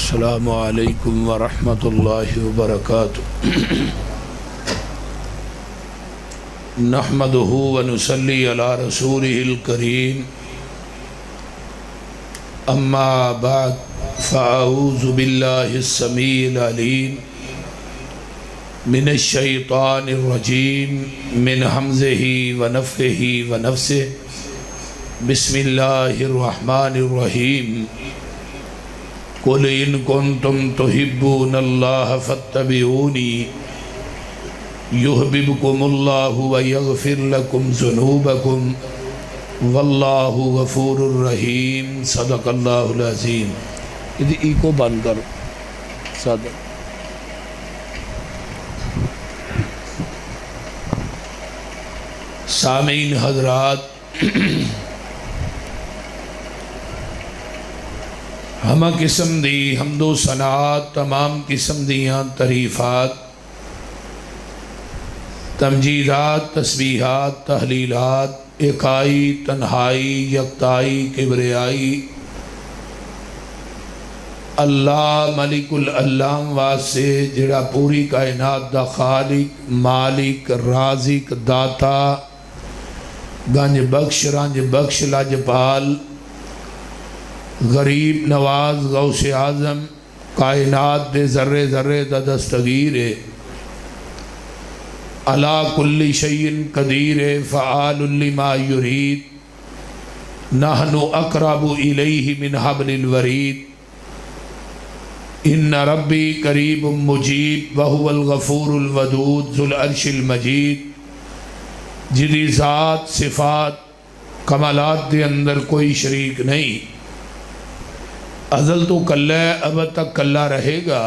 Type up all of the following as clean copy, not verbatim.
السلام علیکم ورحمۃ اللہ وبرکاتہ۔ نحمدہ ونصلی علی رسولہ الکریم، اما بعد فاعوذ باللہ السمیع العلیم من الشیطان الرجیم من حمزہ ونفخہ ونفثہ۔ بسم اللہ الرحمن الرحیم۔ قل ان کنتم تحبون اللہ فاتبعونی یحببکم اللہ ویغفر لکم ذنوبکم واللہ غفور الرحیم۔ صدق اللہ العظیم۔ ای کو بند کرو صدق۔ سامعین حضرات، ہمہ قسم دی حمد و ثناء، تمام قسم دیاں تعریفات، تمجیدات، تسبیحات، تحلیلات، اکائی، تنہائی، یکتائی، کبریائی اللہ ملک العلام واسطے جڑا پوری کائنات دا خالق، مالک، رازق، داتا، گنج بخش، رنج بخش، لاجپال، غریب نواز، غوث اعظم، کائنات دے ذرے ذرے دا دستگیر ہے، علی کل شیء قدیر ہے، فعال لما یرید، نحن اقرب الیہ من حبل الورید، ان ربی قریب مجیب وہو الغفور الودود ذو العرش المجید، جدی ذات، صفات، کمالات دے اندر کوئی شریک نہیں، ازل تو کلہ ہے، اب تک کلہ رہے گا،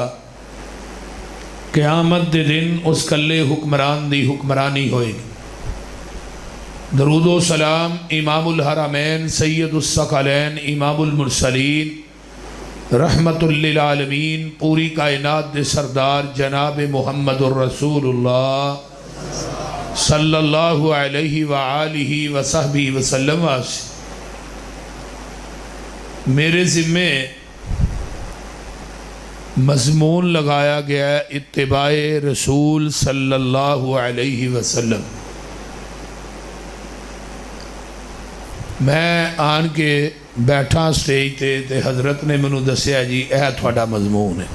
قیامت دے دن اس کلے حکمران دی حکمرانی ہوئے گی۔ درود و سلام امام الحرمین سید الثقلین امام المرسلین رحمت للعالمین، پوری کائنات دے سردار جناب محمد الرسول اللہ صلی اللہ علیہ وآلہ وصحبہ وسلم۔ میرے ذمے مضمون لگایا گیا ہے اتباع رسول صلی اللہ علیہ وسلم۔ میں آن کے بیٹھا سٹیج تے حضرت نے منو دسیا جی اے تھوڑا مضمون ہے،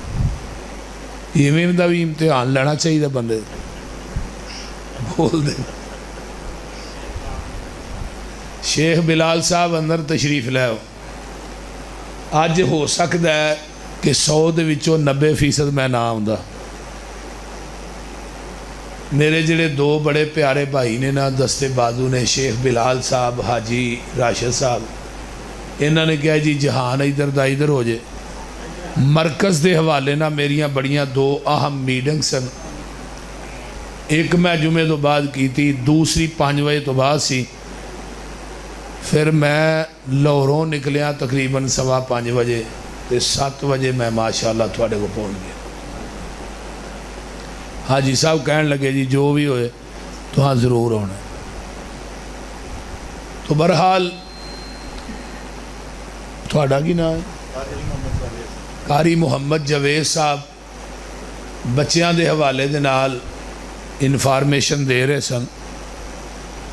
یہ دا بھی امتحان لینا چاہیے بندے بول دے۔ شیخ بلال صاحب اندر تشریف لے ہو، آج ہو سکتا ہے کہ 100 دے وچوں 90% میں نہ آؤں دا۔ میرے جڑے دو بڑے پیارے بھائی نے نا دستے بازو نے، شیخ بلال صاحب، حاجی راشد صاحب، انہوں نے کہا جی جہان ادھر دا ادھر ہو جائے۔ مرکز دے حوالے نا میریاں بڑیاں دو اہم میٹنگ سن، ایک میں جمعے تو بعد کی تھی، دوسری 5 بجے تو بعد سی، پھر میں لاہوروں نکلیاں تقریباً 5:15 بجے، تے 7 بجے میں ماشاءاللہ تھوڑے کو پہنچ گیا۔ حاجی صاحب کہنے لگے جی جو بھی ہوئے تو ہاں ضرور ہونا ہے۔ تو بہرحال تھوڑا کی نام ہے قاری محمد جاوید صاحب بچیاں دے حوالے دے نال انفارمیشن دے رہے سن،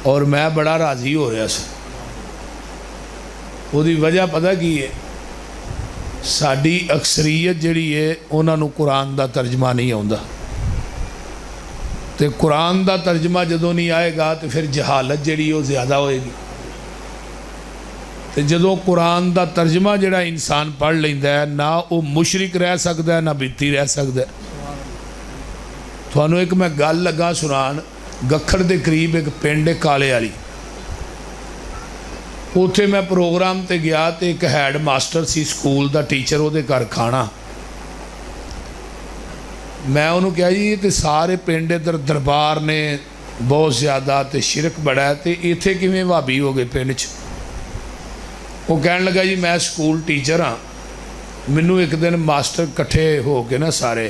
اور میں بڑا راضی ہو رہا سن۔ وہ دی وجہ پتہ کی ہے، ساڑی اکثریت جڑی ہے انہاں نو قرآن دا ترجمہ نہیں آؤندا، تے قرآن دا ترجمہ جدو نہیں آئے گا تو پھر جہالت جڑی وہ زیادہ ہوئے گی، تے جدو قرآن دا ترجمہ جڑا انسان پڑھ لیندہ ہے نہ وہ مشرک رہ سکتا ہے نہ بیتی رہ سکتا ہے۔ تھانوں ایک میں گل لگا سنان، گکھڑ دے قریب ایک پنڈ کالے والی، اتھے میں پروگرام تے گیا تے ایک ہیڈ ماسٹر سی سکول دا ٹیچر وہ دے گھر کھانا، میں انہوں کہا جی یہ تے سارے پنڈ در دربار نے بہت زیادہ تے شرک بڑا ہے، تے ایتھے کی میں وابی ہو گئے پنڈ چ۔ وہ کہنے لگا جی میں سکول ٹیچر ہاں، منو ایک دن ماسٹر کٹھے ہو کے نا سارے،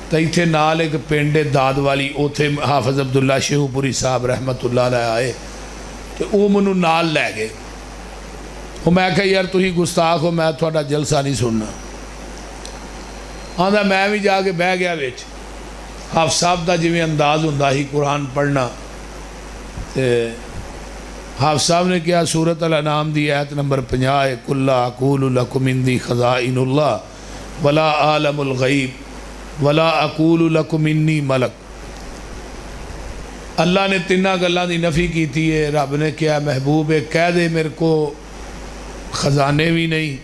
تو ایتھے نال ایک پنڈ داد والی، اتھے حافظ عبداللہ شیخو پوری صاحب رحمت اللہ علیہ آئے، تو وہ منو نال لے گئے۔ وہ میں کہا یار تھی گستاخ ہو، میں تھوڑا جلسہ نہیں سننا۔ آندا میں بھی جا کے بہ گیا وچ حافظ صاحب دا جویں انداز ہوندا ہی قرآن پڑھنا تے حافظ صاحب نے کیا سورۃ الانعام دی آیت نمبر 50 قل لا اقول لکم عندی خزائن اللہ ولا عالم الغیب ولا اقول لکم انی ملک. اللہ نے تیناں گلاں دی نفی کیتی ہے. رب نے کیا محبوب کہہ دے میرے کو خزانے بھی نہیں,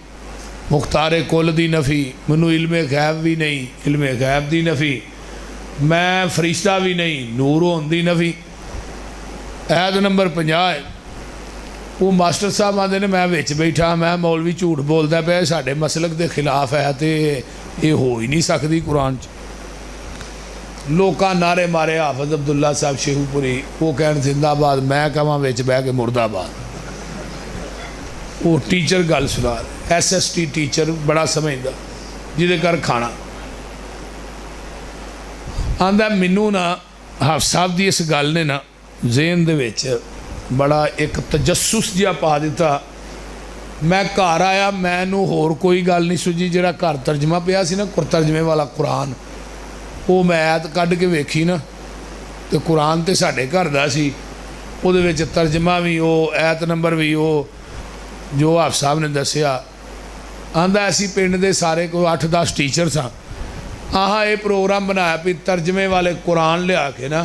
مختار کل دی نفی, منو علم غیب بھی نہیں, علم غیب دی نفی, میں فرشتہ بھی نہیں, نور ہون دی نفی. آیت نمبر 50 ہے. وہ ماسٹر صاحب آندے نے میں وچ بیٹھا, میں مولوی جھوٹ بولدا پیا ساڈے مسلک دے خلاف ہے تے یہ ہو ہی نہیں سکتی قرآن چ. لوکاں نعرے مارے حافظ عبداللہ صاحب شیخو پوری, وہ کہن زندہ آباد, میں کہاں وچ بہ کے مردہ آباد. وہ ٹیچر گل سنا SST ٹیچر بڑا سمجھدا جہدے کر کھانا آندا مینوں نا حافظ صاحب دی اس گل نے نا ذہن دے وچ بڑا ایک تجسس جہا پا دیتا. میں گھر آیا, مینوں ہور کوئی گل نہیں سوجی, جہاں گھر ترجمہ پیا سی نا ترجمے والا قرآن, وہ میں آیت کڈ کے ویکھی نا تو قرآن تے ساڈے گھر دا سی, وہ دے وچ ترجمہ بھی وہ آیت نمبر بھی وہ جو حافظ صاحب نے دسیا. آندا اسی پنڈ دے سارے کوئی 8-10 ٹیچر ساں, آہاں یہ پروگرام بنایا بھی ترجمے والے قرآن لیا کے نا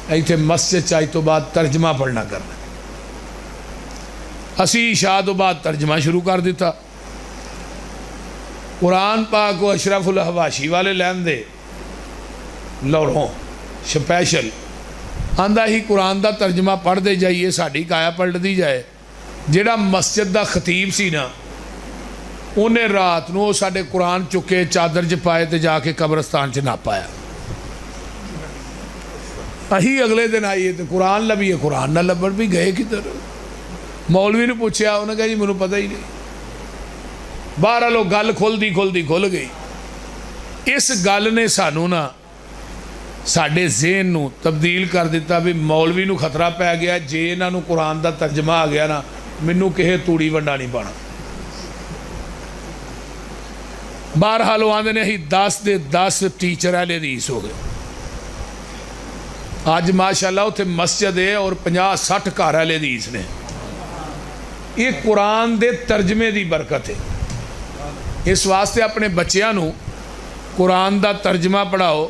ایتھے مسجد چاہی تو بعد ترجمہ پڑھنا کرنا. اسی عشاء تو بعد ترجمہ شروع کر دیتا. قرآن پاک کو اشرف الحواشی والے لین دے لاہوروں سپیشل, آندا ہی قرآن دا ترجمہ پڑھ دے جائیے, ساڈی کایا پلٹ دی جائے. جیڑا مسجد دا خطیب سی نا انہیں رات نو ساڈے قرآن چکے چادر چ پائے تے جا کے قبرستان چ نہ پایا. اہی اگلے دن آئیے تو قرآن لبھیے, قرآن نہ لبھن بھی گئے کدھر. مولوی نے پوچھا, انہوں نے کہا جی مجھے پتہ ہی نہیں. بہرحال وہ گل کھل گئی. اس گل نے سانو نا ساڈے ذہن نو تبدیل کر دیتا بھی مولوی نو خطرہ پی گیا, جے انہاں نو قرآن دا ترجمہ آ گیا نا مینوں کہے توڑی ونڈا نہیں پانا. بہرحال وہ آندے نے ہی 10 دے 10 ٹیچر اہل حدیث ہو گئے. آج ماشاءاللہ اتنے مسجد ہے اور 50-60 گھر اہل حدیث نے. یہ قرآن دے ترجمے دی برکت ہے. اس واسطے اپنے بچیاں نو قرآن دا ترجمہ پڑھاؤ,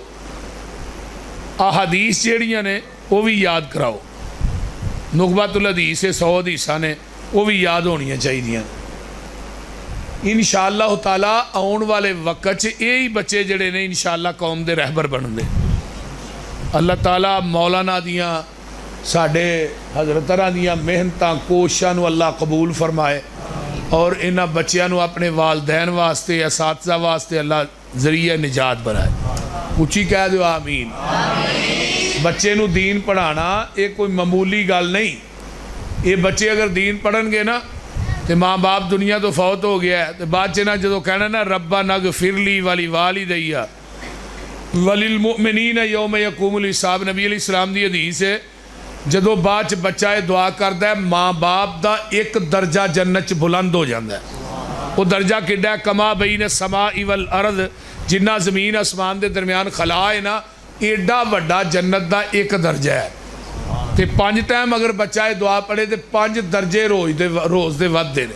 احادیث جیڑیاں نے وہ بھی یاد کراؤ. نخبۃ الحدیث 100 حدیثاں نے وہ بھی یاد ہونیاں چاہیے. انشاءاللہ تعالی آن والے وقت یہی بچے جڑے نے انشاءاللہ قوم دے رہبر بن دے. اللہ تعالیٰ مولانا دیاں ساڈے حضرتاں دیاں محنتاں کوششاں نو اللہ قبول فرمائے اور انہاں بچیاں نو اپنے والدین واسطے اساتذہ واسطے اللہ ذریعہ نجات بنائے. اچھی کہہ دو آمین. بچے نو دین پڑھانا یہ کوئی معمولی گل نہیں. یہ بچے اگر دین پڑھن گے نا تو ماں باپ دنیا تو فوت ہو گیا ہے, تو بعد چنا جدو کہنا نا ربنا اغفر لی ولی والدیا وللمؤمنین یوم یقوم الحساب, نبی علیہ السلام دی حدیث ہے. جدو بعد بچہ دعا کرتا ہے ماں باپ دا ایک درجہ جنت بلند ہو جاتا ہے. وہ درجہ کڈا ہے, کما بین السماء والارض, جنہ زمین آسمان دے درمیان خلا ہے نا ایڈا وڈا جنت دا ایک درجہ ہے. تے 5 ٹائم اگر بچہ دعا پڑھے تو 5 درجے روز دے ود دے.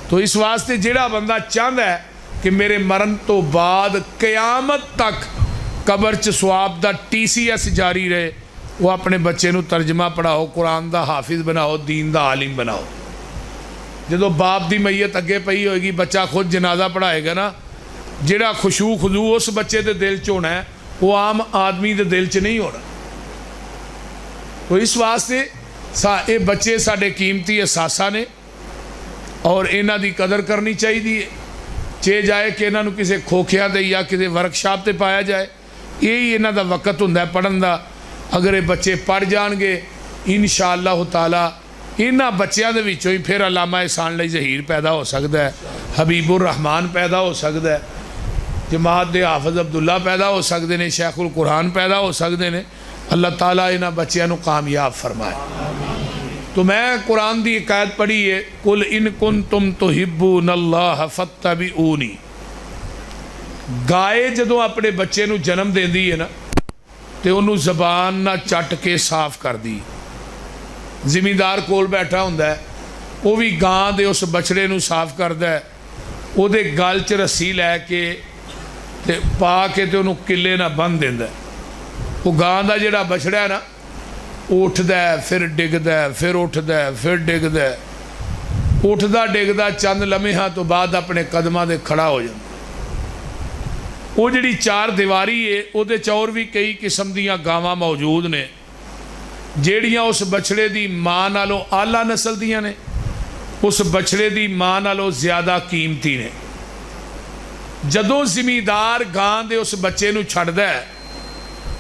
تو اس واسطے جڑا بندہ چاہتا ہے کہ میرے مرن تو بعد قیامت تک قبر چ ثواب دا TCS جاری رہے, وہ اپنے بچے نو ترجمہ پڑھاؤ, قرآن دا حافظ بناؤ, دین دا عالم بناؤ. جدو باپ دی میت اگے پئی ہوئے گی بچہ خود جنازہ پڑھائے گا نا, جڑا خشوع خضوع اس بچے دے دل چ ہونا ہے وہ عام آدمی دے دل چ نہیں ہونا. تو اس واسطے اے بچے ساڈے قیمتی اثاثہ نے اور انہاں دی قدر کرنی چاہیے. چے جائے کہ انہاں نو کسے کھوکھیا تے یا کسے ورکشاپ تے پایا جائے, یہی انہاں دا وقت ہوندا ہے پڑھن دا. اگر یہ بچے پڑھ جان گے انشاءاللہ تعالی انہاں بچیاں دے وچوں ہی پھر علامہ احسان علی ظہیر پیدا ہو سکتا ہے, حبیب الرحمان پیدا ہو سکتا ہے, جماعت دے حافظ عبداللہ پیدا ہو سکتے ہیں, شیخ القرآن پیدا ہو سکتے ہیں. اللہ تعالیٰ انہاں بچیاں نو کامیاب فرمائے. تو میں قرآن دی ایک آیت پڑھی ہے, قل ان کنتم تحبون اللہ فاتبعونی, گائے جدوں اپنے بچے نو جنم دیندی ہے نا تے انہوں زبان نہ چٹ کے صاف کر دی. زمیندار کول بیٹھا ہوندا ہے وہ بھی گاں دے اس بچڑے نو صاف کردا ہے, وہ دے گل چ رسی لے کے تے پا کے تے انہوں کلے نہ بن دیندا ہے. وہ گاں دا جڑا بچڑا ہے نا اٹھدا ہے پھر ڈگدا ہے پھر اٹھدا ہے پھر ڈگدا ہے, اٹھدا ڈگدا چند لمحہ تو بعد اپنے قدماں دے کھڑا ہو جاندا. وہ جڑی چار دیواری ہے وہ دے چور بھی کئی قسم دیاں گاواں موجود نے جیڑیاں اس بچڑے دی ماں نالوں اعلیٰ نسل دیاں نے, اس بچڑے دی ماں نالوں زیادہ قیمتی نے. جدوں زمیندار گاں دے اس بچے نو چھڑدا ہے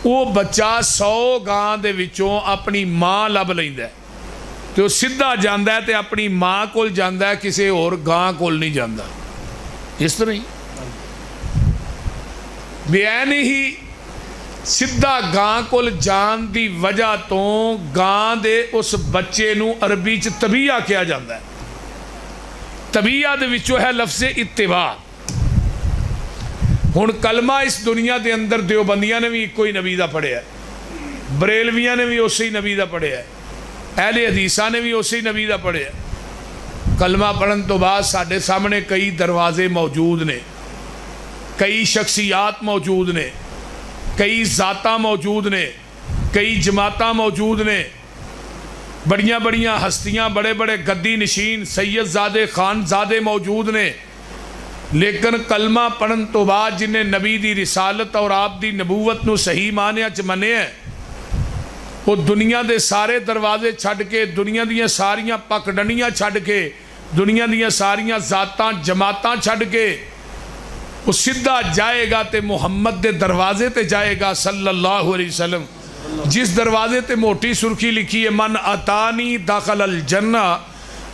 وہ بچہ 100 گاں دے وچوں اپنی ماں لب لیندا ہے تے وہ سیدھا جاندا ہے تے اپنی ماں کول جاندا ہے, کسے اور گاں کول نہیں جاندا. اس طرح ہی بیان ہی سیدھا گاں کول جان دی وجہ تو گاں دے اس بچے نو عربی چ طبیعہ کیا جاندا ہے. طبیعہ دے وچوں ہے لفظ اتباع. ہن کلمہ اس دنیا دے اندر دیوبندیاں نے بھی کوئی نبی دا پڑھیا ہے, بریلویاں نے بھی اسی نبی دا پڑھیا ہے, اہل حدیثاں نے بھی اسی نبی دا پڑھیا ہے. کلمہ پڑھن تو بعد ساڈے سامنے کئی دروازے موجود نے, کئی شخصیات موجود نے, کئی ذاتاں موجود نے, کئی جماعتاں موجود نے, بڑیاں بڑیاں ہستیاں بڑے بڑے گدی نشین سید زادے خان زادے موجود نے. لیکن کلمہ پڑھن تو بعد جنہیں نبی دی رسالت اور آپ دی نبوت نو صحیح معنی چ منے ہیں وہ دنیا دے سارے دروازے چھڈ کے, دنیا دیاں ساریاں پک ڈنڈیاں چھڈ کے, دنیا دیاں ساریاں ذاتاں جماعتاں چھڈ کے وہ سیدھا جائے گا تے محمد دے دروازے تے جائے گا صلی اللہ علیہ وسلم. جس دروازے تے موٹی سرخی لکھی ہے من اتانی داخل الجنہ,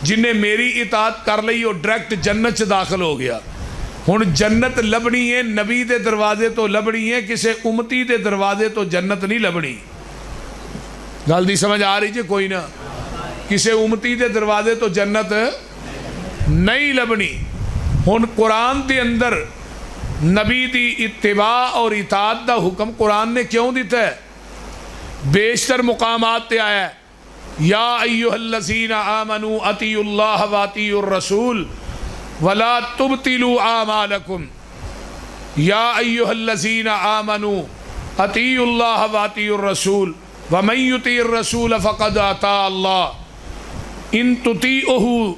جنہیں میری اطاعت کر لئی وہ ڈائریکٹ جنت چ داخل ہو گیا. ہن جنت لبنی ہے نبی دے دروازے تو لبنی ہے, کسے امتی دے دروازے تو جنت نہیں لبنی. گل دی سمجھ آ رہی جی کوئی نہ, کسے امتی دے دروازے تو جنت نہیں لبنی. ہن قرآن دے اندر نبی دی اتباع اور اطاعت دا حکم قرآن نے کیوں دیتا ہے؟ بیشتر مقامات تے آیا ہے یا ایہا الذین آمنوا اطیعوا اللہ و اطیعوا الرسول ولا تبطلوا اعمالکم. یا ایہا الذین آمنوا اطیعوا اللہ و اطیعوا الرسول ومن یطیع الرسول فقد اطاع اللہ ان تطیعوہ,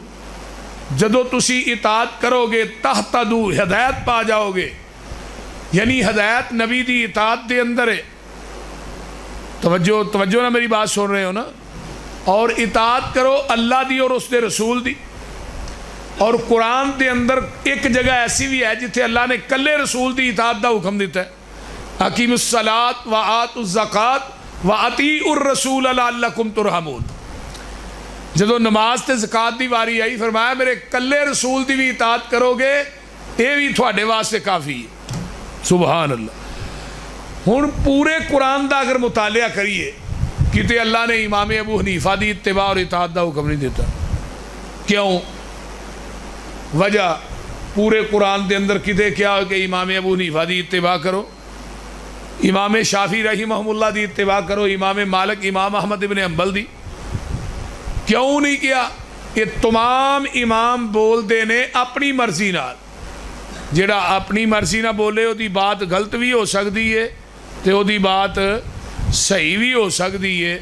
جدو تسی اطاعت کرو گے تہتدو ہدایت پا جاؤ گے. یعنی ہدایت نبی دی اطاعت دے اندر ہے. توجہ نہ میری بات سن رہے ہو نا. اور اطاعت کرو اللہ دی اور اس دے رسول دی. اور قرآن دے اندر ایک جگہ ایسی بھی ہے جتھے اللہ نے کلے رسول دی اطاعت دا حکم دیتا ہے, اقیموا الصلاۃ وآتوا الزکاۃ وأطیعوا الرسول لعلکم ترحمون. جدو نماز تے زکات دی واری آئی فرمایا میرے کلے رسول دی بھی اطاعت کرو گے یہ بھی تھوڑے واسطے کافی ہے. سبحان اللہ. ہن پورے قرآن دا اگر مطالعہ کریے کتے اللہ نے امام ابو حنیفہ دی اتباع اور اطاعت دا حکم نہیں دیتا. کیوں؟ وجہ پورے قرآن دے اندر کتے کیا ہو کہ امام ابو حنیفہ دی اتباع کرو, امام شافعی رحمہ اللہ دی اتباع کرو, امام مالک امام احمد ابن حنبل دی کیوں نہیں کیا؟ یہ تمام امام بول دے نے اپنی مرضی نال. جڑا اپنی مرضی نہ بولے وہ دی بات غلط بھی ہو سکتی ہے تے وہ دی بات صحیح بھی ہو سکتی ہے.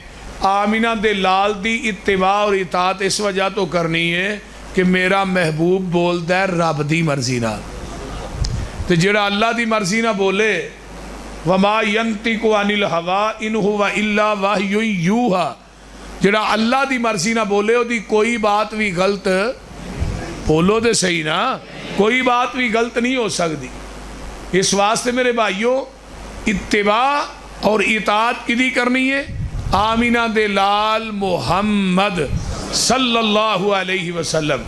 آمینہ دے لال دی اتباع اور اطاعت اس وجہ تو کرنی ہے کہ میرا محبوب بولدا ہے رب دی مرضی نال. تے جڑا اللہ دی مرضی نہ بولے وما ينطق عن الهوى ان هو الا وحی یوحی, جڑا اللہ دی مرضی نہ بولے وہ دی کوئی بات بھی غلط, بولو دے صحیح نا, کوئی بات بھی غلط نہیں ہو سکتی. اس واسطے میرے بھائیوں اتباع اور اطاعت کدی کرنی ہے؟ آمینہ دے لال محمد صلی اللہ علیہ وسلم.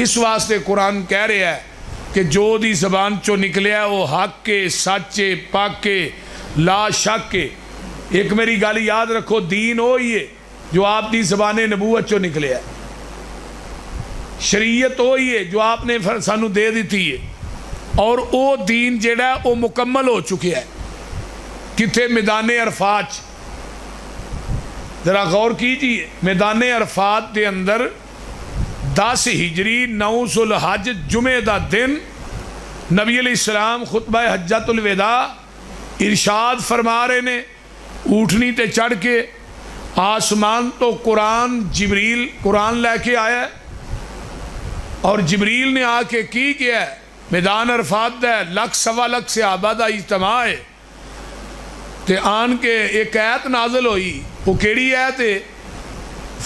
اس واسطے قرآن کہہ رہا ہے کہ جو دی زبان چو نکلیا وہ حق کے سچے پاک کے لا شک کے. ایک میری گل یاد رکھو, دین ہوئی ہے جو آپ دی زبان نبوت چو نکلے ہے, شریعت ہوئی ہے جو آپ نے سانو دے دیتی ہے, اور وہ دین جڑا وہ مکمل ہو چکے ہے کتنے میدان عرفات. ذرا غور کیجیے میدان عرفات دے اندر 10 ہجری 9 ذوالحج جمعے دا دن نبی علیہ السلام خطبہ حجۃ الوداع ارشاد فرما رہے نے. اونٹنی تے چڑھ کے آسمان تو جبریل قرآن لے کے آیا ہے اور جبریل نے آ کے کی کیا ہے میدان عرفات دا 1,00,000 صحابہ دا اجتماع ہے تے آن کے ایک آیت نازل ہوئی. وہ کیڑی آیت ہے؟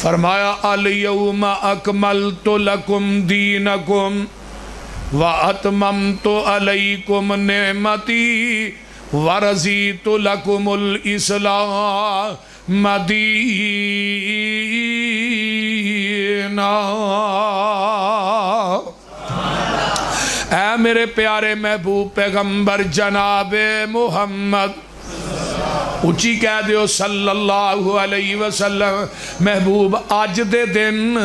فرمایا الیوم اکملت لکم دینکم واتممت علیکم نعمتی ورضیت لکم الاسلام دینا. اے میرے پیارے محبوب پیغمبر جناب محمد اچھی کہہ دیو صلی اللہ علیہ وسلم محبوب اج دے دن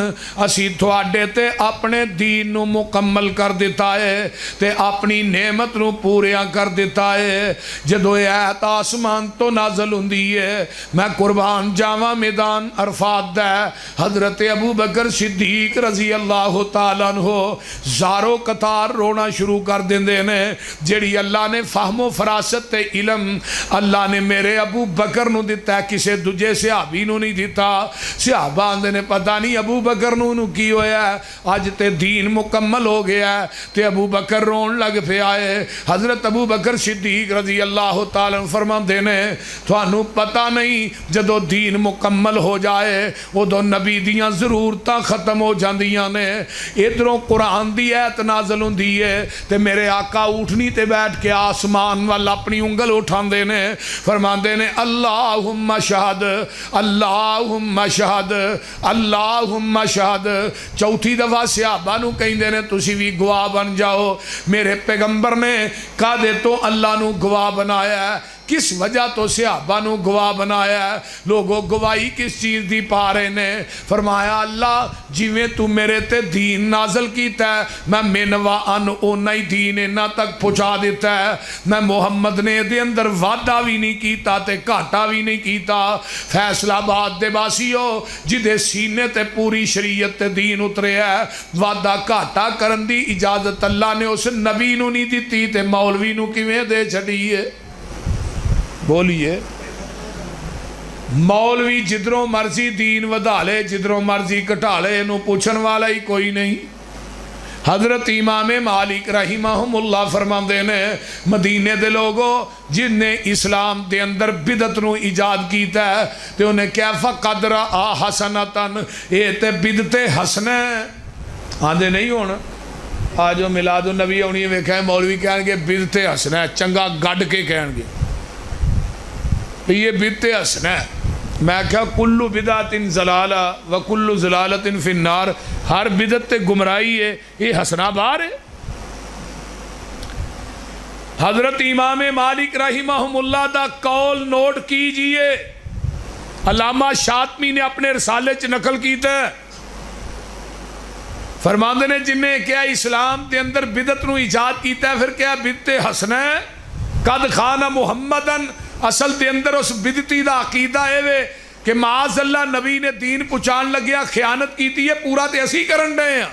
اسی تھوڑے تے اپنے دین نو مکمل کر دیتا ہے تے اپنی نعمت نو پوریا کر دیتا ہے. جدو ایت آسمان تو نازل ہوندی ہے میں قربان جاواں میدان عرفات دا حضرت ابو بکر صدیق رضی اللہ تعالیٰ عنہ زارو قطار رونا شروع کر دیندے نے. جیڑی اللہ نے فہم و فراست تے علم اللہ نے میرے ابو بکر نو دیتا ہے کسے دجے صحابی نو نہیں دیتا. صحابہ آندے نے پتہ نہیں ابو بکر نو کی ہویا ہے آج تے دین مکمل ہو گیا ہے تے ابو بکر رون لگ پہ آئے. حضرت ابو بکر صدیق رضی اللہ تعالیٰ فرماندے نے تھانوں پتہ نہیں جدو دین مکمل ہو جائے ادو نبی دیاں ضرورتاں ختم ہو جاندیاں نے. ادھروں قرآن دی ایت نازل ہوندی ہے تے میرے آقا اٹھنی تے بیٹھ کے آسمان والا اپنی انگل اٹھاندے نے فرماندے نے اللہم شہد اللہم شہد اللہم شہد. چوتھی دفعہ صحابہ نو کہندے نے تسی بھی گواہ بن جاؤ. میرے پیغمبر نے کہدے تو اللہ نو گواہ بنایا ہے. کس وجہ تو صحابہ نو گواہ بنایا ہے؟ لوگوں گواہی کس چیز دی پا رہے نے؟ فرمایا اللہ جیویں تو میرے تے دین نازل کیتا ہے میں منوا ان اونا ہی دین اینا تک پہنچا دیتا ہے. میں محمد نے دے اندر وعدہ بھی نہیں کیتا تے گھاٹا بھی نہیں کیتا. فیصلہ آباد دے باسیو جدے سینے تے پوری شریعت تے دین اترے ہے وعدہ گھاٹا کرن دی اجازت اللہ نے اس نبی نو نہیں دیتی تے مولوی نو کیویں دے چھڑیے؟ بولیے. مولوی جدروں مرضی دین ودھالے جدروں مرضی کٹالے انہوں پوچھن والا ہی کوئی نہیں. حضرت امام مالک رحمہم اللہ فرماندے نے مدینے دے لوگوں جن نے اسلام دے اندر بدعت نو ایجاد کیتا ہے تے انہیں کیا فقدر حسنتن اے تے بدعت حسنہ آندے نہیں ہونا. آجو میلاد النبی ہونی ویکھیں مولوی کہیں گے بدعت حسنہ چنگا گڈ کے کہیں گے یہ بدعت حسنہ ہے. میں کہا کلو بدعت ضلالہ و کلو ضلالت فی النار. ہر بدعت گمراہی ہے یہ حسنہ بار ہے. حضرت امام مالک رحمہم اللہ دا قول نوٹ کیجئے علامہ شاطمی نے اپنے رسالے چ نقل کیتا ہے. فرماندے نے جن نے کیا اسلام دے اندر بدعت نو ایجاد کیتا ہے پھر کیا بدعت حسنہ ہے. قد خان محمدن اصل دے اندر اس بدعتی دا عقیدہ ہے وے کہ معاذ اللہ نبی نے دین پہنچان لگیا خیانت کیتی ہے پورا تے اسی کرن رہے ہیں.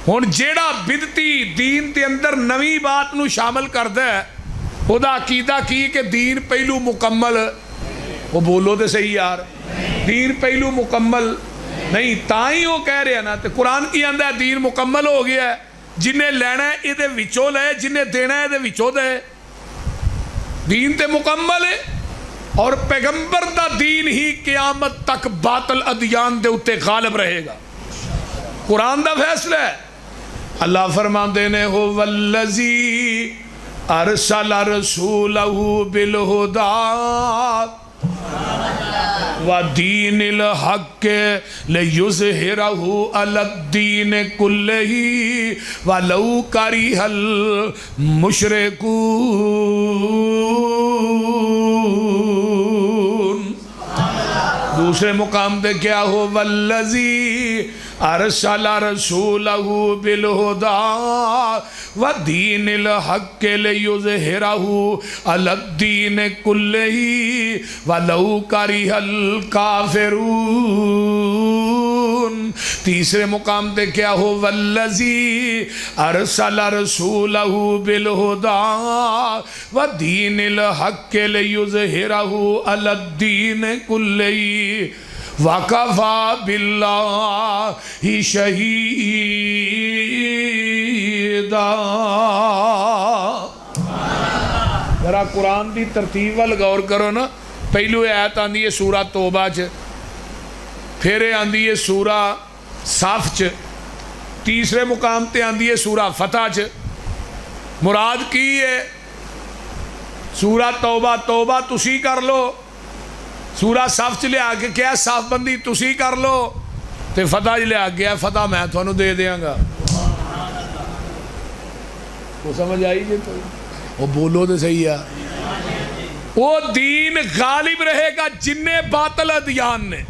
ہن جیڑا بدعتی دین دے اندر نوی بات نو شامل کردا ہے او دا عقیدہ کی کہ دین پہلو مکمل. وہ بولو تے صحیح یار دین پہلو مکمل نہیں تائیں وہ کہہ رہے ہیں نا. تے قرآن کی آندا ہے دین مکمل ہو گیا ہے جنہیں لینا ہے یہ دے وچوں لے جنہیں دینا ہے دے وچوں دے. دین تے مکمل ہے اور پیغمبر دا دین ہی قیامت تک باطل ادیان دے اتے غالب رہے گا. قرآن دا فیصلہ ہے. اللہ فرماندے نے ہو والذی ارسل رسولہ بالہدی ودین الحق لیظہرہ علی الدین کلہ ولو کرہ المشرکون. دوسرے مقام دے کیا ہو والذی ارسل رسولہ بالہدا ودین الحق لیظہرہ علی الدین کلہ ولو کرہ الکافرون۔ تیسرے مقام پہ کیا ہو، والذی ارسل رسولہ بالہدا ودین الحق لیظہرہ علی الدین کلہ وَكَفَى بِاللَّهِ شَهِيدًا۔ ذرا قرآن دی ترتیب وال غور کرو نا، پہلو آیت آندی ہے سورہ توبہ چ، پھر آندی ہے سورہ صف چ، تیسرے مقام تے آندی ہے سورہ فتح چ۔ مراد کی ہے سورہ توبہ توبہ تسی کر لو، سورہ صف چ لیا کے کیا صف بندی تسی کر لو، تے فتح چ لیا گیا فتح میں تھانوں دے دیاں گا۔ وہ سمجھ آئی جی؟ وہ بولو تو صحیح ہے، وہ دین غالب رہے گا جننے باطل ادیان نے،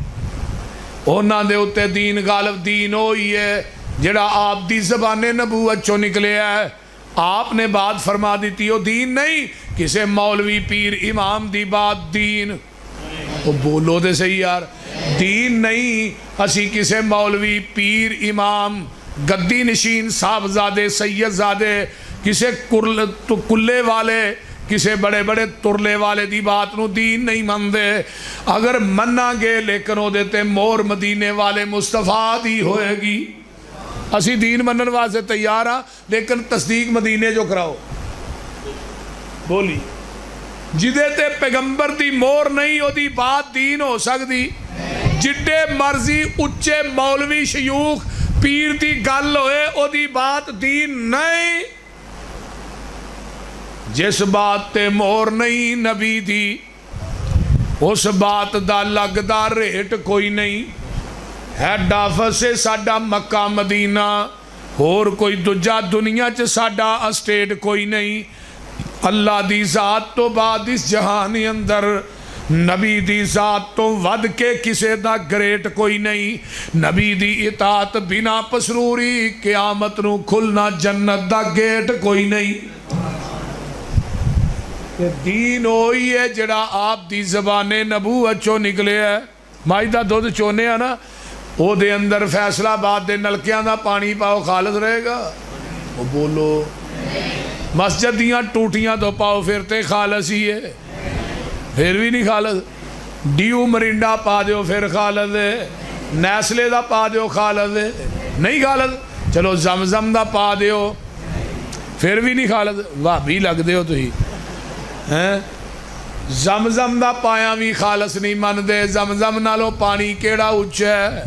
انہاں دے اتے دین غالب دین ہوئی ہے جڑا آپ دی زبان نبوت چو نکلے ہے۔ آپ نے بات فرما دیتی وہ دین نہیں، کسے مولوی پیر امام دی بات دین، وہ بولو دے صحیح یار، دین نہیں اسی کسے مولوی پیر امام گدی نشین صاحب زادے سید زادے کسے کلے والے کسے بڑے بڑے ترلے والے دی بات نو دین نہیں مندے۔ اگر مننا گے لیکن وہ دیتے مور مدینے والے مصطفیٰ دی ہوئے گی، اسی دین منن واسطے تیار ہاں لیکن تصدیق مدینے جو کراؤ بولی جدے تے پیغمبر دی مور نہیں ہو دی بات دین ہو سکتی، جڈے مرضی اچے مولوی شیوخ پیر دی گل ہوئے او دی بات دین نہیں۔ جس بات تے مور نہیں نبی دی اس بات دا لگدا ریٹ کوئی نہیں۔ ہیڈ آفس سے ساڈا مکہ مدینہ، اور کوئی دجا دنیا چ ساڈا اسٹیٹ کوئی نہیں۔ اللہ دی ذات تو بعد اس جہان اندر نبی دی ذات تو ود کے کسے دا گریٹ کوئی نہیں۔ نبی دی اطاعت بنا پسروری قیامت نو کھلنا جنت دا گیٹ کوئی نہیں۔ دین ہوئی ہے جڑا آپ دی زبان نبوت چو نکلے ہے۔ مائی دا دودھ چونے ہیں نا، او دے اندر فیصلہ باد دے نلکیاں دا پانی پاؤ خالص رہے گا؟ وہ بولو مسجد دیاں ٹوٹیاں تو پاؤ پھرتے خالص ہی ہے، پھر بھی نہیں خالص۔ ڈیو مرنڈا پا دیو پھر خالص ہے، نیسلے دا پا دیو خالص ہے، نہیں خالص۔ چلو زمزم دا پا دیو پھر بھی نہیں خالص، واہ بھی لگ دیو تو ہی زمزم دا پایا بھی خالص نہیں من دے۔ زمزم نالو پانی کیڑا اچھا ہے،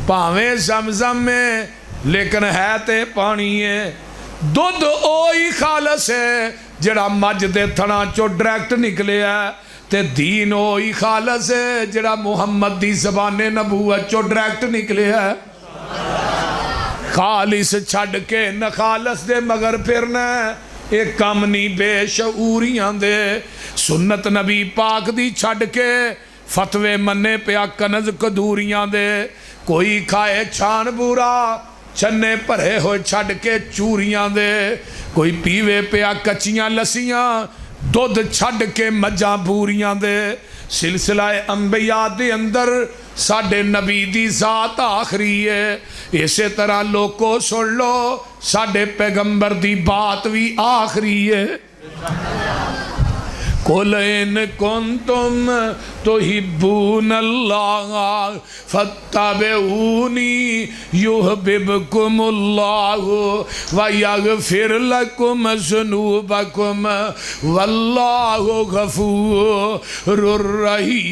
پاویں زمزم میں لیکن ہے تے پانی ہے۔ دودھ اوہی خالص ہے جڑا مجھ دے تھنا چو ڈریکٹ نکلے ہے، تے دین اوہی خالص ہے جڑا محمد دی زبان نبوت چو ڈریکٹ نکلے ہے۔ خالص چھڑ کے نخالص دے مگر پھرنا ایک کم نہیں بے شعوریاں دے۔ سنت نبی پاک دی چھڑ کے فتوے منے پیا کنز کدوریاں دے۔ کوئی کھائے چھان بورا چنے پرے ہوئے چھڑ کے چوریاں دے۔ کوئی پیوے پیا کچیاں لسیاں دودھ چھڑ کے مجاں بوریاں دے۔ سلسلہ انبیاء دے اندر ساڑھے نبی دی ذات آخری ہے، اسی طرح لوگوں سن لو ساڑھے پیغمبر دی بات بھی آخری ہے۔ قُلْ إِن كُنتُمْ تُحِبُّونَ اللَّهَ فَاتَّبِعُونِي يُحْبِبْكُمُ اللَّهُ وَيَغْفِرْ لَكُمْ ذُنُوبَكُمْ وَاللَّهُ غَفُورٌ رَحِيمٌ۔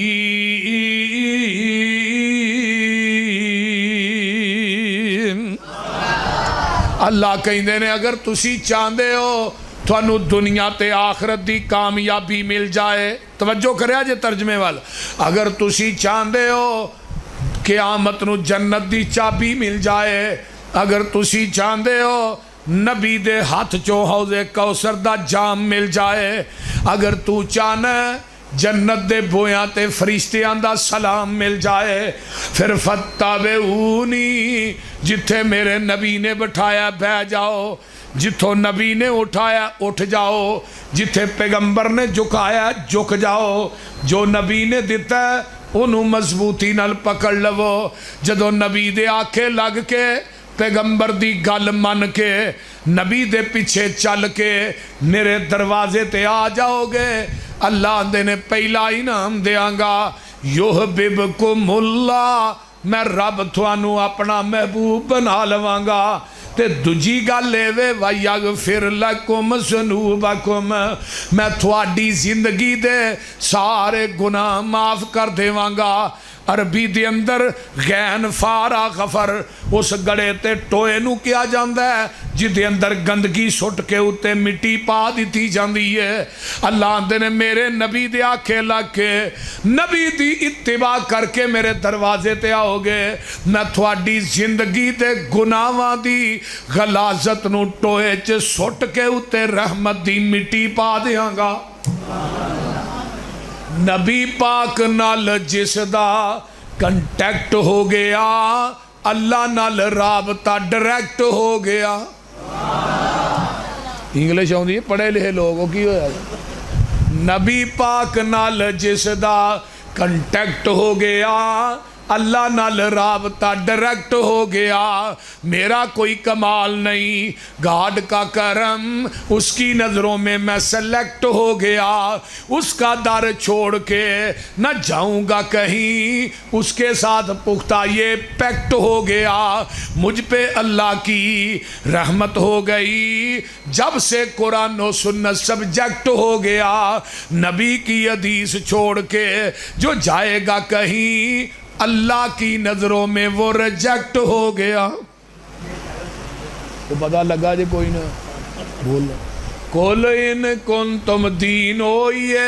اللہ کہندے نے اگر تسی چاندے ہو تھانو دنیا تے آخرت دی کامیابی مل جائے، توجہ کریا جے ترجمے والا، اگر تسی چاندے ہو قیامت نو جنت دی چابی مل جائے، اگر تسی چاندے ہو نبی دے ہاتھ چو حوض کوثر دا جام مل جائے، اگر تو چاہنا جنت دے بویاں تے فرشتیاں دا سلام مل جائے. پھر فتابعونی جتھے میرے نبی نے بٹھایا بہ جاؤ, جتھوں نبی نے اٹھایا اٹھ جاؤ, جتھے پیغمبر نے جھکایا جھک جاؤ. جو نبی نے دیتا ہے انہوں مضبوطی نال پکڑ لو. جدو نبی دے آکھے لگ کے پیغمبر دی گل من کے نبی دے پیچھے چل کے میرے دروازے تے آ جاؤ گے, اللہ دے نے پہلا انعام دیاں گا, یحببکم اللہ, میں رب تھانوں اپنا محبوب بنا لواں گا. تے دجی گل اے وَیَغْفِرْ لَكُمْ ذُنُوبَكُمْ, میں تھوڑی زندگی دے سارے گناہ معاف کر دیواں گا. عربی دے اندر غین فارا غفر اس گڑے تے ٹوئے نو کیا جاندہ ہے جدے اندر گندگی سٹ کے اتے مٹی پا دیتی جاندی ہے. اللہ دے نے میرے نبی دے آکھے لگ کے نبی دی اتباع کر کے میرے دروازے تے آؤ گے, میں تھوڑی زندگی دے گناہاں دی غلاظت نو ٹوئے چ سٹ کے اتے رحمت دی مٹی پا دیاں گا. نبی پاک نال جس دا کنٹیکٹ ہو گیا اللہ نال رابطہ ڈائریکٹ ہو گیا. انگلش آؤندی ہے پڑھے لکھے لوگوں کی ہویا. نبی پاک نال جس دا کنٹیکٹ ہو گیا اللہ نال رابطہ ڈائریکٹ ہو گیا. میرا کوئی کمال نہیں, گاڈ کا کرم, اس کی نظروں میں میں سلیکٹ ہو گیا. اس کا در چھوڑ کے نہ جاؤں گا کہیں, اس کے ساتھ پختہ یہ پیکٹ ہو گیا. مجھ پہ اللہ کی رحمت ہو گئی جب سے قرآن و سنت سبجیکٹ ہو گیا. نبی کی حدیث چھوڑ کے جو جائے گا کہیں اللہ کی نظروں میں وہ ریجیکٹ ہو گیا. تو پتہ لگا جی کوئی نہ بول قُلْ إِن كُنْتُمْ دین ہوئیے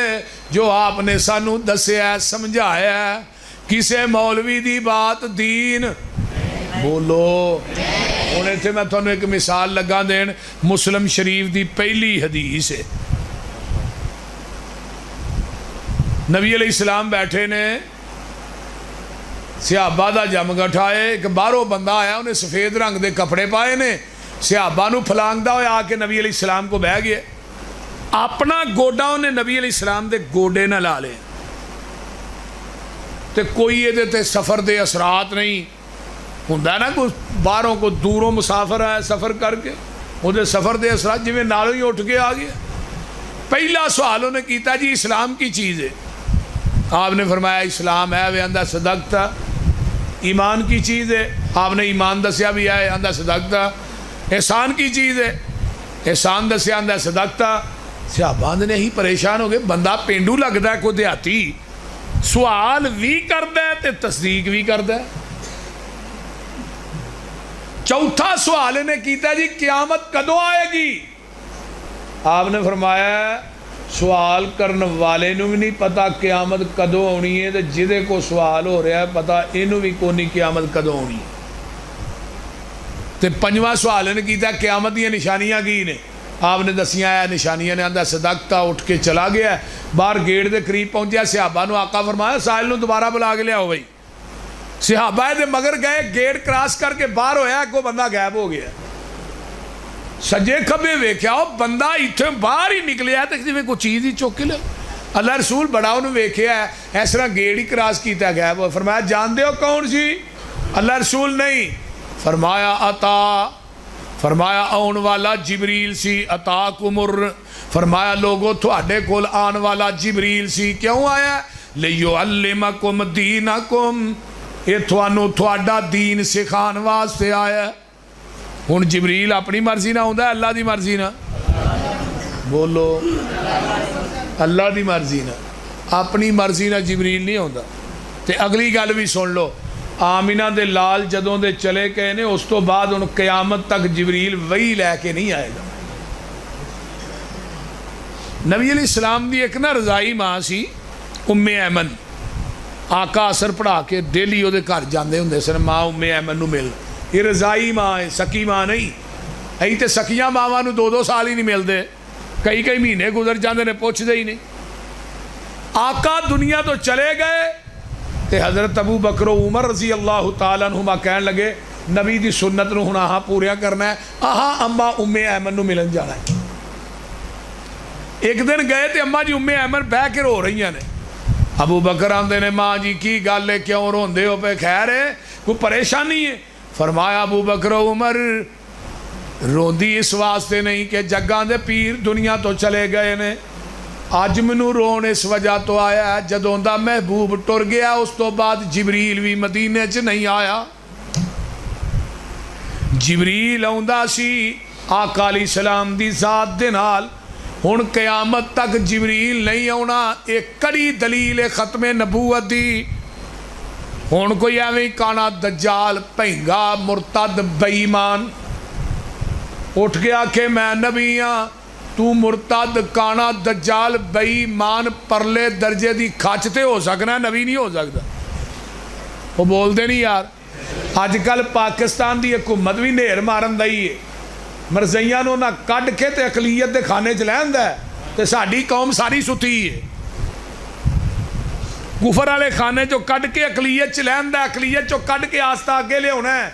جو آپ نے سانو دسیا سمجھایا. کسے مولوی دی بات دین بولو. انہیں تھے میں تھانو ایک مثال لگا دین. مسلم شریف دی پہلی حدیث ہے. نبی علیہ السلام بیٹھے نے, صحابہ دا جم گٹھائے, ایک باہروں بندہ آیا انہیں سفید رنگ دے کپڑے پائے نے, صحابہ نو پھلانگ دا ہویا آ کے نبی علیہ السلام کو بہ گئے. اپنا گوڈا انہیں نبی علیہ السلام دے گوڈے نہ لا لے. تے کوئی یہ دیتے سفر دے اثرات نہیں ہوندہ نا, کوئی باہروں کو دوروں مسافر آیا سفر کر کے وہ دے سفر دے اثرات جو نالوں ہی اٹھ کے آ گیا. پہلا سوال انہیں کیتا جی اسلام کی چیز ہے. آپ نے فرمایا اسلام ہے وہ اندہ صدقتا. ایمان کی چیز ہے, آپ نے ایمان دسیا بھی ہے اندہ صدقتا. احسان کی چیز ہے, احسان دسیا اندہ صدقتا. صحابہ نے ہی پریشان ہو گئے, بندہ پینڈو لگتا ہے کوئی دیہاتی, سوال بھی کرتا ہے تے تصدیق بھی کرتا ہے. چوتھا سوال نے کیتا جی قیامت کدوں آئے گی. آپ نے فرمایا سوال کرنے والے نو بھی نہیں پتا قیامت کدوں ہونی ہے, تے جدے کو سوال ہو رہا ہے پتا اینو بھی کو نہیں قیامت کدوں ہونی. تے پنجواں سوال نے کیتا قیامت یہ نشانیاں کی نے. آپ نے دسیاں ہے نشانیاں نے, آندہ صدقتا, اٹھ کے چلا گیا. باہر گیٹ دے قریب پہنچیا, صحابہ نو آقا فرمایا ساحل نو دوبارہ بلا کے لیا ہو بھائی. صحابہ دے مگر گئے, گیٹ کراس کر کے باہر ہویا, کوئی بندہ غائب ہو گیا. سجے کبے ویکھیا ہو بندہ اتھے باہر ہی نکلیا ہے, تک جی میں کوئی چیز ہی چوک کے لے. اللہ رسول بڑا انہوں ویکھیا ہے, اس طرح گیڑ ہی کراس کیتا ہے غائب ہو. فرمایا جان دے ہو کون سی؟ اللہ رسول نہیں. فرمایا عطا, فرمایا آن والا جبریل سی. عطا کمر, فرمایا لوگو تھوڑے کول آن والا جبریل سی. کیوں آیا؟ لیعلمکم دینکم, یہ تھوانو تھوڑا دین سکھان واسطے آیا. ہن جبریل اپنی مرضی نہ ہوندا ہے, اللہ دی مرضی نہ بولو. اللہ دی مرضی نہ, اپنی مرضی نہ جبریل نہیں ہوندا. تے اگلی گل بھی سن لو, آمینہ دے لال جدوں دے چلے گئے نے اس تو بعد ان قیامت تک جبریل وہی لے کے نہیں آئے گا. نبی علیہ السلام دی ایک نہ رضائی ماں سی ام ایمن. آقا اثر پڑھا کے ڈیلی وہ گھر جاندے ہوندے سن, ماں ام ایمن نو مل. یہ رضائی ماں ہے, سکی ماں نہیں. ائی تے سکیاں ماواں نو 2 سال ہی نہیں ملتے, کئی مہینے گزر جاندے نے, پوچھ دے ہی نہیں. آقا دنیا تو چلے گئے تے حضرت ابو بکر و عمر رضی اللہ تعالیٰ عنہما کہن لگے نبی دی سنت نو ہن آہاں پوریا کرنا ہے، آہاں اما ام ایمن نو ملن جانا ہے۔ ایک دن گئے تے اما جی ام ایمن بہ کے رو رہی نے، ابو بکر آندے نے ماں جی کی گل ہے کیوں روندے ہو پہ، خیر ہے کوئی پریشانی ہے؟ فرمایا ابو بکر و عمر روندی اس واسطے نہیں کہ جگاں دے پیر دنیا تو چلے گئے نے، اج مینوں رون اس وجہ تو آیا ہے جدوں دا محبوب ٹر گیا اس تو بعد جبریل بھی مدینے چ نہیں آیا۔ جبریل آوندا سی آقا علیہ السلام دی ذات دے نال، ہن قیامت تک جبریل نہیں آنا، ایک کڑی دلیل ختم نبوت دی۔ ہن کوئی ایویں کانا دجال پہنگا مرتد بے ایمان اٹھ گیا کہ میں نبی ہاں، تو مرتد کانا دجال بے ایمان پرلے درجے دی کھچتے ہو سکنا، نبی نہیں ہو سکتا۔ وہ بول دے نہیں یار، آج کل پاکستان دی حکومت بھی نیر مارن دئی ہے، مرزیاں نو نہ کڈ کے تے اقلیت دے کھانے چ لیندا ہے تے ساڈی قوم ساری ستی ہے، کفر والے کھانے چو کڈ کے اقلیت چ لیندا ہے، اقلیت چو کڈ کے آستہ اگے لے ہونا ہے۔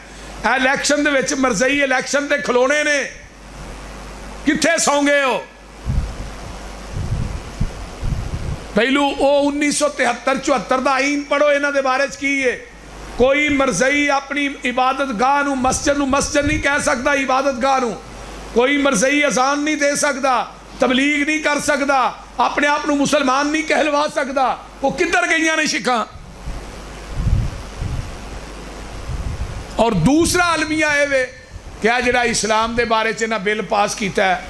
الیکشن دے وچ مرزئی الیکشن تے کھلونے نے، کتھے سوں گے ہو؟ پہلو او 1973-74 دا آئین پڑھو، انہاں دے بارے چ کی ہے؟ کوئی مرزئی اپنی عبادت گاہ نو مسجد نہیں کہہ سکتا، عبادت گاہ نو کوئی مرزئی اذان نہیں دے سکتا، تبلیغ نہیں کر سکتا، اپنے آپ نو مسلمان نہیں کہلوا سکتا۔ وہ کدھر گئیاں نے شکاں؟ اور دوسرا المیہ ہے وے کیا جڑا اسلام دے بارے چ نہ بل پاس کیتا ہے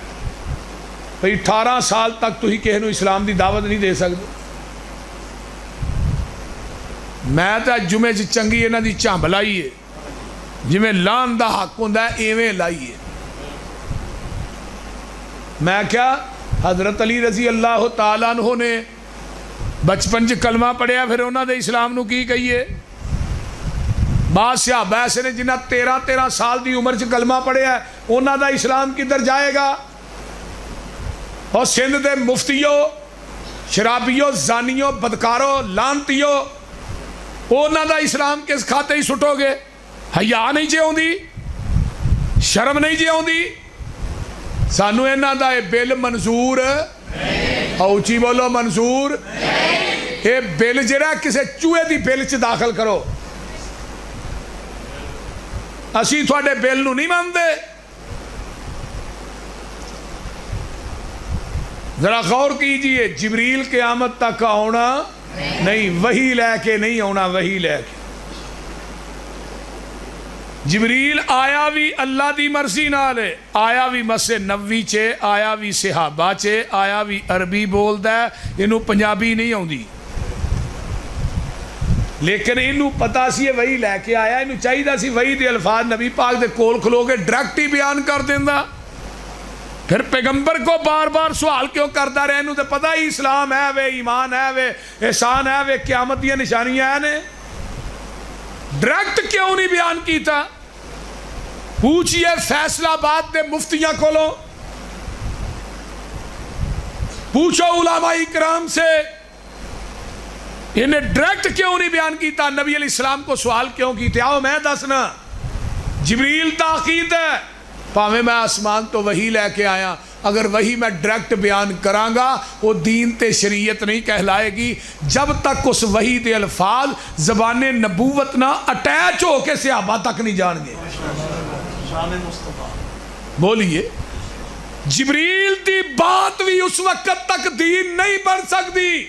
بھئی 18 سال تک تو ہی کہے نو اسلام دی دعوت نہیں دے سکتے۔ میں تو جمعے چ چنگی انہاں دی چانب لائی ہے، جویں لان دا حق ہوندا ہے ایویں لائی ہے۔ میں کیا حضرت علی رضی اللہ تعالیٰ عنہ نے بچپن چ کلمہ پڑھیا، پھر انہاں دے اسلام نو کی کہیے؟ بعض صحابہ ایسے نے جنہاں 13 سال دی عمر چ کلمہ پڑھیا ہے، انہاں دا اسلام کدھر جائے گا؟ اور سندھ دے مفتیوں، شرابیوں، زانیوں، بدکاروں، لانتیوں، انہاں دا اسلام کس کھاتے ہی سٹو گے؟ حیا نہیں جے ہوندی؟ شرم نہیں جے ہوندی؟ سانو انہاں دا بل منظور، اوچی بولو منظور، اے بل جڑا کسے چوہے دی بل چ داخل کرو، اسی تھوڑے بل نو نہیں مانتے۔ ذرا غور کیجئے، جبریل قیامت تک آنا نہیں، وحی لے کے نہیں آنا، وحی لے کے۔ جبریل آیا بھی اللہ دی مرضی نال ہے، آیا بھی مسجد نبوی چے، آیا بھی صحابہ چے، آیا بھی عربی بولدا ہے، انہوں پنجابی نہیں آؤندی، لیکن انہوں پتا سی ہے وہی لے کے آیا، انہوں چاہیے سی وہی دے الفاظ نبی پاک دے کول کھلو کے ڈائریکٹ ہی بیان کر دینا۔ پھر پیغمبر کو بار بار سوال کیوں کرتا رہے؟ انہوں تے پتا ہی اسلام ہے وے، ایمان ہے وے، احسان ہے وے، قیامت دیا نشانیاں ہیں نے، ڈائریکٹ کیوں نہیں بیان کیتا؟ پوچھئے فیصلہ آباد دے مفتیاں کولو، پوچھو علماء کرام سے، انہیں ڈائریکٹ کیوں نہیں بیان کیتا؟ نبی علیہ السلام کو سوال کیوں کیتے؟ آؤ میں دسنا، جبریل تاقید ہے، پاویں میں آسمان تو وحی لے کے آیا، اگر وہی میں ڈائریکٹ بیان کرانگا وہ دین تے شریعت نہیں کہلائے گی جب تک اس وحی دے الفاظ زبان نبوت نہ اٹیچ ہو کے صحابہ تک نہیں جان گے۔ بولیے، جبریل دی بات بھی اس وقت تک دین نہیں بن سکتی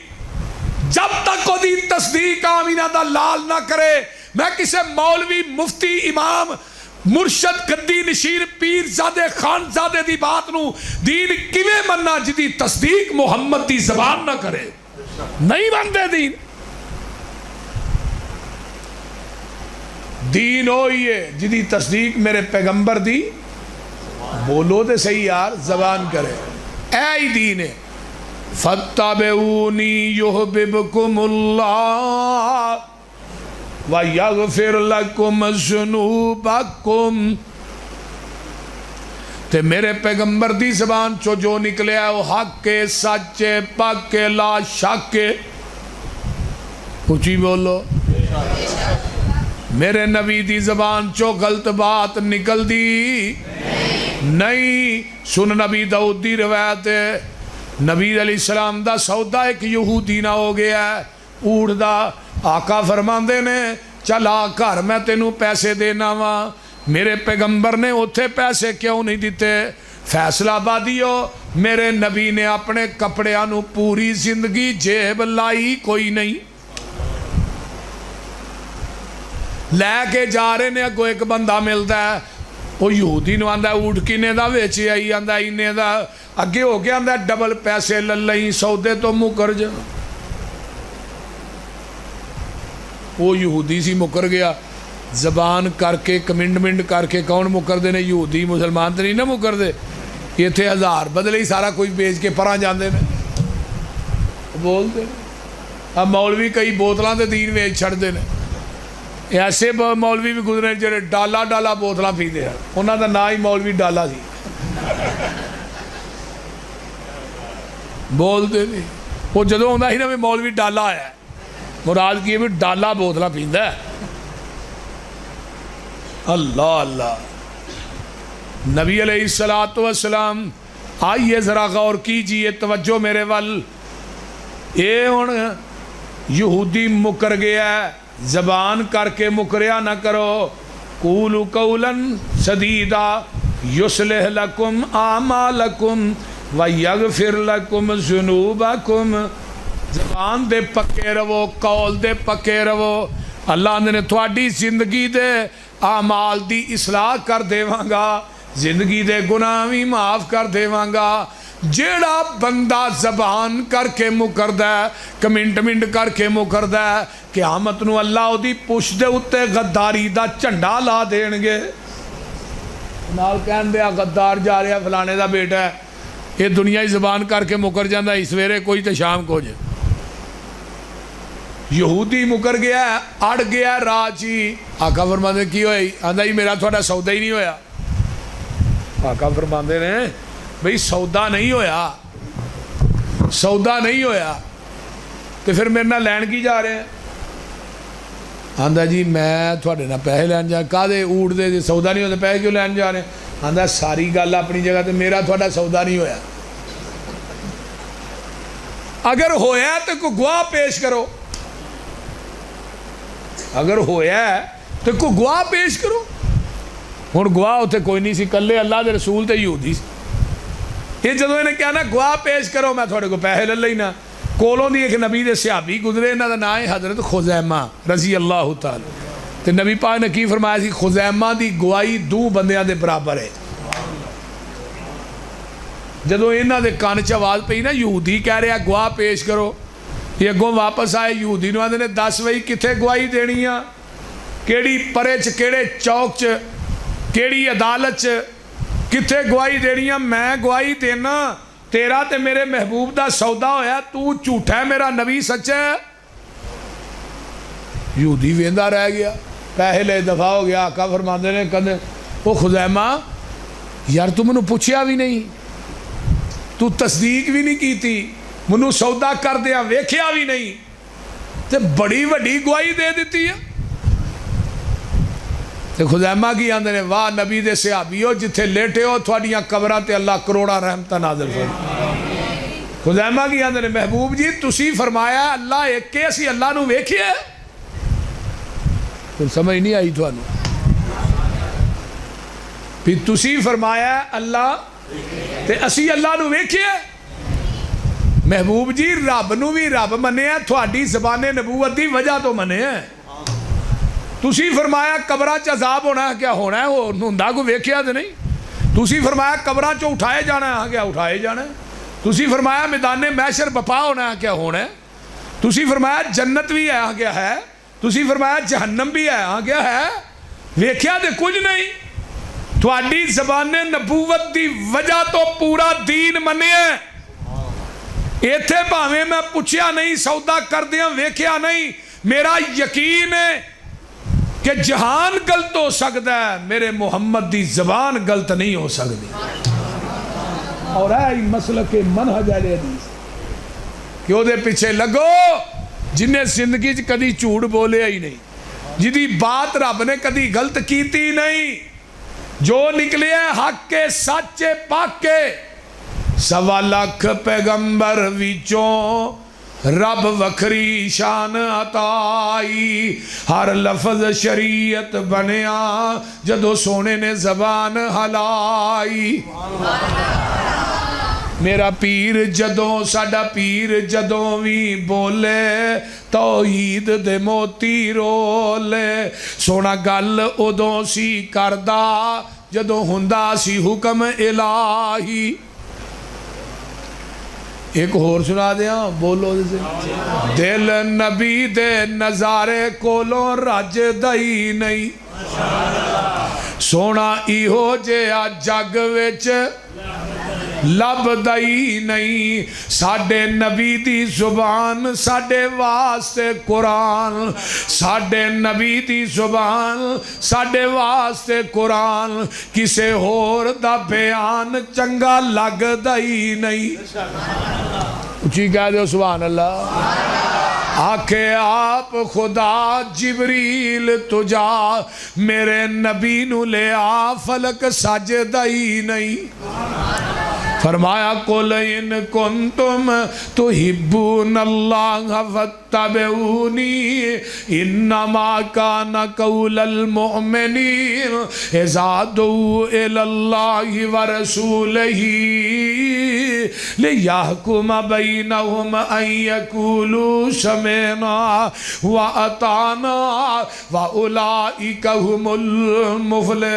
جب تک وہ دین تصدیق آمینہ دا لال نہ کرے۔ میں کسے مولوی، مفتی، امام، مرشد، گدی نشیر، پیر زادے، خان زادے دی بات نو دین کیویں مننا جدی تصدیق محمد دی زبان نہ کرے؟ نہیں بنتے دین۔ دین ہوئی ہے جدی تصدیق میرے پیغمبر دی، بولو دے صحیح یار، زبان کرے، اے ہی دین ہے۔ فَاتَّبِعُونِي يُحْبِبْكُمُ اللَّهُ وَيَغْفِرْ لَكُمْ ذُنُوبَكُمْ۔ تے میرے پیغمبر دی زبان چو جو نکلے ہے وہ حق کے، سچ کے، پاک کے، لا شک کے۔ اچھی بولو. میرے نبی دی زبان چو غلط بات نکل دی نہیں. سن نبی داؤد دی روایت ہے، نبی علیہ السلام دا سودا ایک یہودی نہ ہو گیا ہے اونٹ دا. آقا فرماندے نے چل آ گھر میں تینوں پیسے دینا وا. میرے پیغمبر نے اتھے پیسے کیوں نہیں دیتے؟ فیصلہ آبادی ہو، میرے نبی نے اپنے کپڑیاں نو پوری زندگی جیب لائی کوئی نہیں. لے کے جا رہے نے، اگو ایک بندہ ملتا ہے، وہ یہودی نو آندا اونٹ کنے دا ویچے آئی، آندا اینے دا. اگے ہو کے آندا ڈبل پیسے للئی سودے تو مکر جا. وہ یہودی سی مکر گیا. زبان کر کے کمنٹمنٹ کر کے کون مکر دے نے؟ یہودی. مسلمان تو نہیں نہ مکر دے. یہ تھے ہزار بدلے ہی سارا کوئی بیچ کے پراں جاندے نے بول دے. اب مولوی کئی بوتلاں دے دین ویچ چھڑ دے نے. ایسے مولوی بھی گزرے جڑے ڈالا ڈالا بوتلاں پیندے ہیں، انہاں دا نا ہی مولوی ڈالا سی. بول دے نہیں. وہ جدوں ہوندا ہی نا بھی مولوی ڈالا آیا، مراد کی بھی ڈالا بوتلاں پیندا ہے. اللہ اللہ. نبی علیہ السلام آئیے ذرا غور کیجئے، توجہ میرے ول. اے ہن یہودی مکر گیا ہے، زبان کر کے مکریا نہ کرو. قولوا قولا سدیدا یصلح لکم اعمالکم ویغفر لکم ذنوبکم. زبان دے پکے رہو، قول دے پکے رہو. اللہ نے تھوڑی زندگی دے اعمال دی اصلاح کر دیواں گا، زندگی دے گناہ بھی معاف کر دیواں گا. جیڑا بندہ زبان کر کے مکردہ ہے، کمنٹمنٹ کر کے مکردہ ہے، قیامت نو اللہ او دی پشت دے اتے غداری دا جھنڈا لا دین گے. نال کہن دیا غدار جا رہا فلانے دا بیٹا ہے. یہ دنیا ہی زبان کر کے مکر جاندہ اس ویرے کوئی تے شام کو جائے. یہودی مکر گیا ہے، اڑ گیا راجی. آقا فرماندے کی ہوئی؟ آندہ ہی میرا تھوڑا سودا ہی نہیں ہویا. آقا فرماندے نے بھئی سودا نہیں ہویا، سودا نہیں ہویا تو پھر میرے نہ لین کی جا رہے ہیں؟ آندہ جی میں تھوڑے نہ پیسے لین جا. کہا دے اوٹ دے سودا نہیں ہوتا پیسے کیوں لین جا رہے ہیں؟ آندہ ساری گل اپنی جگہ تے میرا تھوڑا سودا نہیں ہویا. اگر ہویا تو کوئی گواہ پیش کرو، اگر ہویا ہے تو کوئی گواہ پیش کرو. ہن گواہ ہوتے کوئی نہیں سی، کلے اللہ دے رسول تے یہودی سی. یہ جدو انہیں کہنا گواہ پیش کرو میں تھوڑے کو پیسے لے لینا. کولوں دی ایک نبی دے صحابی گزرے، انہاں دا نام ہے حضرت خزیمہ رضی اللہ تعالی. تے نبی پاک نے کی فرمایا سی؟ خزیمہ دی گواہی دو بندیاں دے برابر ہے. جدو انہاں دے کان چ آواز پئی نا یہودی کہہ رہا گواہ پیش کرو، یہ اگوں واپس آئے یہودی نو آندے نے دس وہی کتھے گواہی دینی آ؟ کیڑی پرے چ کیڑے چوک چ کیڑی عدالت چ کتھے گواہی دینی آ؟ میں گواہی دینا تیرا تے میرے محبوب دا سودا ہویا، تو جھوٹا ہے میرا نبی سچا ہے. یہودی ویندا رہ گیا، پہلے دفعہ ہو گیا. آقا فرماندے نے کہندے او خزیمہ یار تو منو پوچھیا بھی نہیں، تو تصدیق بھی نہیں کیتی، منو سودا کر دیا ویکھیا بھی نہیں تے بڑی وڈی گواہی دے دیتی ہے. تے خزیمہ کی آندے نے واہ نبی دے صحابیو جتھے لیٹے ہو تھوڑیاں قبراں تے اللہ کروڑا رحمتہ نازل فرمائے. خزیمہ کی آندے نے محبوب جی تسی فرمایا اللہ ایک کے اسی اللہ نو ویکھیا ہے. پھر سمجھ نہیں آئی تھانوں. پھر تسی فرمایا اللہ تے اسی اللہ نو ویکھیا ہے. محبوب جی رب نو بھی رب منے ہیں، تھوڑی زبان نبوت دی وجہ تو منے ہیں. تسی فرمایا قبراں چ عذاب ہونا ہے، کیا ہونا ہے؟ وہ ہوندا کو ویکھیا تے نہیں. تسی فرمایا قبراں چ اٹھائے جانا ہے، کیا اٹھائے جانا ہے. تسی فرمایا میدان محشر بپا ہونا ہے، کیا ہونا ہے. تسی فرمایا جنت بھی ہے، کیا ہے. تسی فرمایا جہنم بھی ہے، کیا ہے. ویکھیا تے کچھ نہیں. تھوڑی زبان نبوت دی وجہ تو پورا دین منے ہے. ایتھے بھاویں میں پوچھیا نہیں، سودا کر دیا ویکھیا نہیں، میرا یقین ہے کہ جہان غلط ہو سکتا ہے، میرے محمد دی زبان غلط نہیں ہو سکتی. اور ہے مسلک منہج اہل حدیث کہ وہ دے پیچھے لگو جنہیں زندگی کدی جھوٹ بولیا ہی نہیں، جدی بات رب نے کدی غلط کیتی نہیں، جو نکلے حق کے سچے پاک کے، 1.25 لاکھ پیغمبر وچوں رب وکھری شان عطائی، ہر لفظ شریعت بنیا جدو سونے نے زبان ہلائی۔ میرا پیر جدوں ساڈا پیر جدوں بھی بولے توحید دے موتی رولے، سونا گل ادوں سی کردا جدوں ہوندا سی حکم الہی۔ ایک اور سنا دیا، بولو دل نبی دے نظارے کولوں رج دئی نہیں، سونا ایہو جیا جگ وچ لب دئی نہیں، ساڈے نبی دی زبان ساڈے واسطے قرآن، ساڈے نبی دی زبان ساڈے واسطے قرآن، کسے ہور دا بیان چنگا لگ دئی نہیں۔ اچھی کہہ دو سبحان اللہ۔ آکھے آپ خدا جبریل تجا، میرے نبی نو لے آ فلک سجدہ ہی نہیں۔ فرمایا قل ان کنتم تحبون اللہ فاتبعونی، انما کان قول المؤمنین اذا دعوا الی اللہ ورسولہ لیحکم بینہم ان یقولوا سمعنا واطعنا واولئک هم المفلحون۔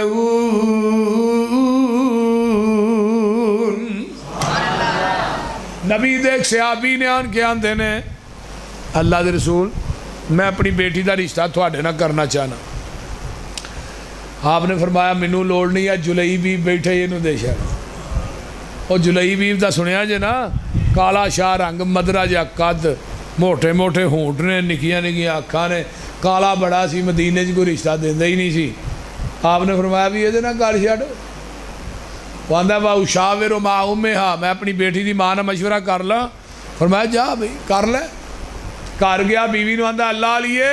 نبی دیکھ صحابی نے آن کے آندے نے اللہ دے رسول میں اپنی بیٹی دا رشتہ تھوڑے نہ کرنا چاہنا۔ آپ نے فرمایا منو لوڑ نہیں ہے، جلئی بیب بیٹھے یہ نو دے شاید، اور جلئی بیب دا سنیا جے نا، کالا شاہ رنگ مدرہ جا قد، موٹے موٹے ہونٹ نے، نکیاں نکیاں آنکھاں نے، کالا بڑا سی، مدینے جو کوئی رشتہ دیندہ ہی نہیں سی۔ آپ نے فرمایا بھی یہ دے نا کار شاڑ، وہ آندہ وَأُشَاوِرُ مَعَ أُمِّهَا، میں اپنی بیٹی دی ماں نہ مشورہ کر لاں۔ فرمایا جا بھئی کر لے، کر گیا۔ بیوی نو آندہ اللہ لیے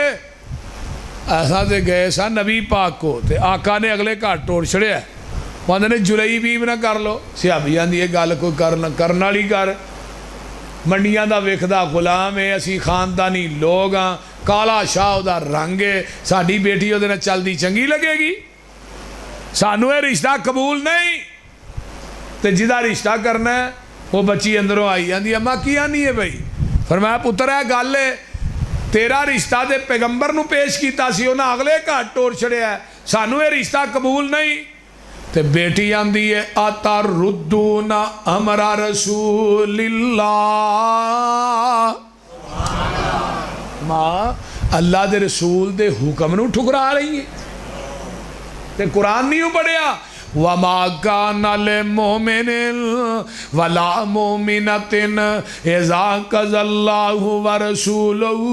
ایسا دے گئے سا نبی پاک کو، تے آقا نے اگلے گھر ٹوڑ چھڑے ہے، وہ آندہ نے جلئی بیوی نہ کر لو، صحابی آندھی یہ گل کوئی کرنا لی کر، منڈیاں دا ویکھدا غلام ہے، اسی خاندانی لوگ ہاں، کالا شاہ دا رنگ ہے، ساڈی بیٹی وہ چل دی چنگی لگے گی، سانو یہ رشتہ قبول نہیں۔ تے جدہ رشتہ کرنا ہے وہ بچی اندروں آئی آندھی اماں کی آنی ہے بھائی؟ فرمایا پتر ہے گل ہے تیرا رشتہ دے پیغمبر نو پیش کیتا سی، انہاں اگلے گھر ٹور چھڑے ہے، سانو یہ رشتہ قبول نہیں۔ تے بیٹی آندھی ہے اتردون امر رسول اللہ، ماں اللہ دے رسول دے حکم نو ٹھکرا رہی ہے، تے قرآن نہیں پڑھیا وَمَا كَانَ لِلْمُؤْمِنٍ وَلَا مُؤْمِنَةٍ إِذَا قَضَى اللَّهُ وَرَسُولُهُ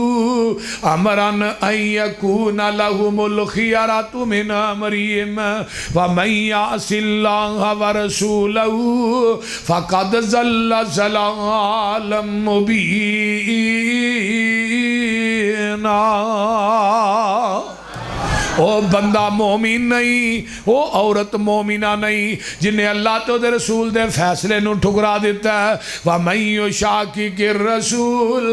أَمْرًا أَن يَكُونَ لَهُمُ الْخِيَرَةُ مِنْ أَمْرِهِمْ وَمَن يَعْصِ اللَّهَ وَرَسُولَهُ فَقَدْ ضَلَّ ضَلَالًا مُبِينًا۔ او بندہ مومن نہیں، او عورت مومنہ نہیں جنہیں اللہ تو دے رسول دے فیصلے نو ٹھکرا دیتا ہے۔ وَمَن يُشَاقِقِ الرَّسُولَ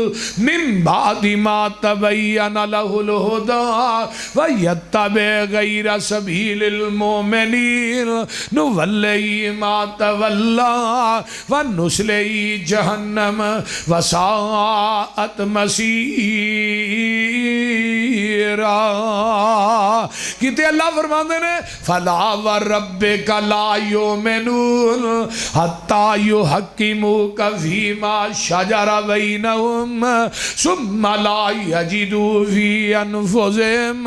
مِن بَعْدِ مَا تَبَيَّنَ لَهُ الْهُدَى وَيَتَّبِعْ غَيْرَ سَبِيلِ الْمُؤْمِنِينَ نُوَلِّهِ مَا تَوَلَّى وَنُصْلِهِ جَهَنَّمَ وَسَاءَتْ مَصِيرًا۔ کہتے اللہ فرماندے نے فَلَا وَرَبِّكَ لَا يُؤْمِنُونَ حَتَّى يُحَكِّمُوكَ فِيمَا شَجَرَ بَيْنَهُمْ ثُمَّ لَا يَجِدُوا فِي أَنفُسِهِمْ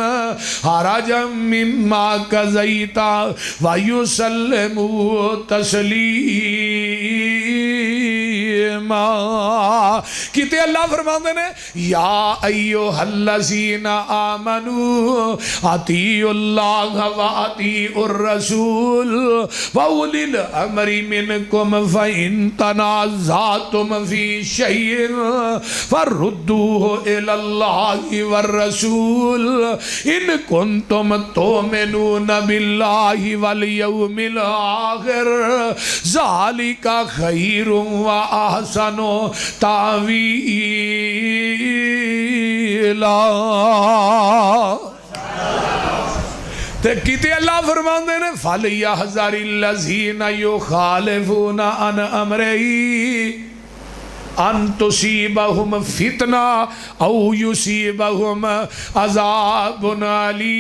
حَرَجًا مِّمَّا قَضَيْتَ وَيُسَلِّمُوا تَسْلِيمًا۔ کتے اللہ فرماندے نے یا ایھا الذین آمنوا اطیعوا اللہ واطیعوا الرسول واولی الامر منکم فإن تنازعتم فی شیء فردوہ الی اللہ والرسول ان کنتم تؤمنون باللہ والیوم الآخر ذالک خیر و احسن تاویلا۔ تے کتے اللہ فرماندے نے فَلْيَحْذَرِ الَّذِينَ يُخَالِفُونَ عَنْ أَمْرِهِ ان تصیبہم فتنہ او یصیبہم عذاب علیم۔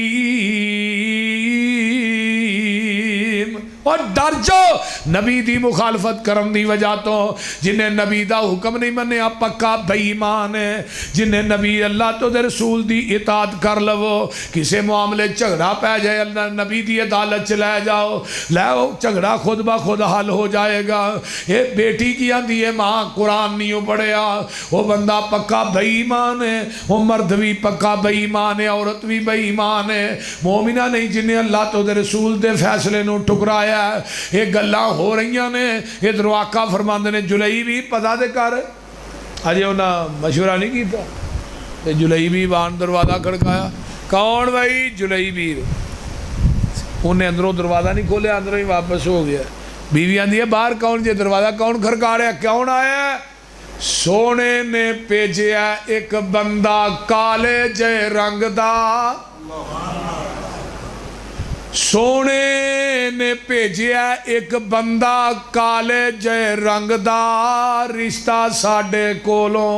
اور ڈر جاؤ نبی دی مخالفت کرن دی وجہ تو جنہیں نبی دا حکم نہیں منیا پکا بے ایمان ہے، جنہیں نبی اللہ تو دے رسول دی اطاعت کر لو، کسے معاملے جھگڑا پہ جائے اللہ نبی دی عدالت چ لے جاؤ، لے جھگڑا خود بخود حل ہو جائے گا۔ یہ بیٹی کی آندھی ہے ماں قرآن نہیں پڑھیا، وہ بندہ پکا بے ایمان ہے، وہ مرد بھی پکا بے ایمان ہے، عورت بھی بے ایمان ہے، مومنہ نہیں جنہیں اللہ تو دے رسول دے فیصلے نو ٹکرایا۔ یہ گلاں ہو رہی نے، یہ درواقہ فرماندے نے جلئی بھی پتہ دے کر اجے انہاں مشورہ نہیں کیتا تے جلئی بھی بان دروازہ کھڑکایا۔ کون بھائی؟ جلئی بھی، انہیں اندروں دروازہ نہیں کھولیا، اندروں ہی واپس ہو گیا۔ بیوی آندھی ہے باہر کون جے دروازہ کون کھڑکا رہا ہے؟ کون آیا ہے؟ سونے نے بھیجیا ایک بندہ کالے جے رنگ دا، سونے نے بھیجیا ایک بندہ کالے جے رنگ دا، رشتہ ساڈے کولوں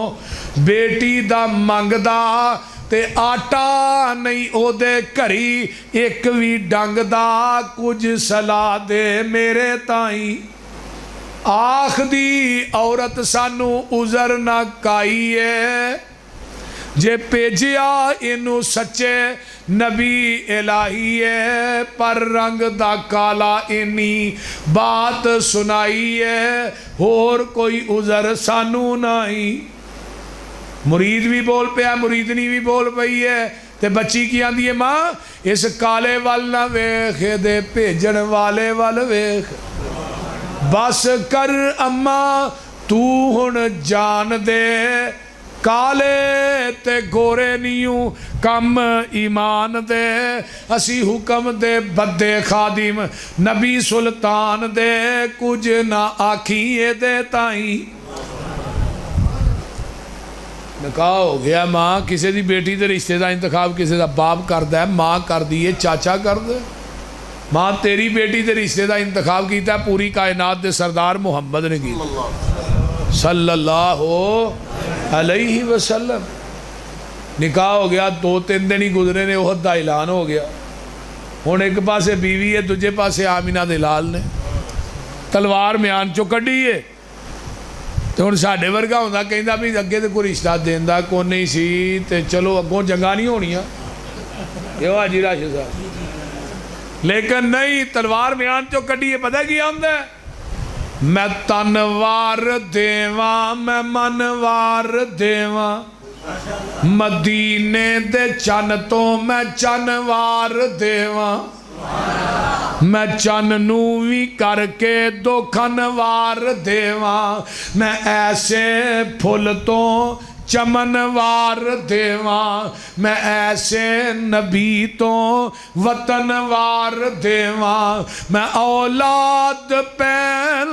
بیٹی دا منگ دا، تے آٹا نہیں او دے کری ایک وی ڈنگ دا، کچھ صلاح دے میرے تائیں۔ آخ دی عورت سانو عذر نہ کائیے، جے پیجیا انو سچے نبی الہی ہے، پر رنگ دا کالا انی بات سنائی ہے، اور کوئی عذر سانو نہیں۔ مرید بھی بول پیا، مریدنی بھی بول پئی ہے، تے بچی کی آندھی ہے ماں اس کالے وال نہ ویخ دے بھیجن والے وال ویخ، بس کر اماں تو ہن جان دے، کالے تے گورے نیوں کم ایمان دے، اسی حکم دے بدے خادم نبی سلطان دے، کچھ نہ آکھیے دے تائیں۔ نکاح ہو گیا، ماں کسی دی بیٹی دے رشتے دا انتخاب کسی دا باپ کر دا ہے، ماں کر دیئے چاچا کر دے۔ ماں تیری بیٹی دے رشتے دا انتخاب کیتا ہے پوری کائنات دے سردار محمد نے کی صلی اللہ علیہ وسلم۔ نکاح ہو گیا، 2-3 دن ہی گزرے نے احد دا اعلان ہو گیا، ہن ایک پاسے بیوی ہے دوجے پاسے آمینہ دے لال نے تلوار میان چو کڈی ہے، تو ہن ساڈے ورگا ہوندا کہندا بھی اگے تے کوئی رشتہ دیندا کوئی نہیں سی، تے چلو اگوں جنگاں نہیں ہونیاں، یہ حاجی راشد صاحب، لیکن نہیں تلوار میان چو کڈی ہے۔ پتہ کی آندا ہے؟ میں تنوار دیواں میں منوار دیواں، مدینے دے چن تو میں چنوار دیواں، میں چن نوی کر کے دو کھنوار دیواں، میں ایسے پھل تو چمنوار دیواں، میں ایسے نبی تو وطنوار دیواں، میں اولاد پین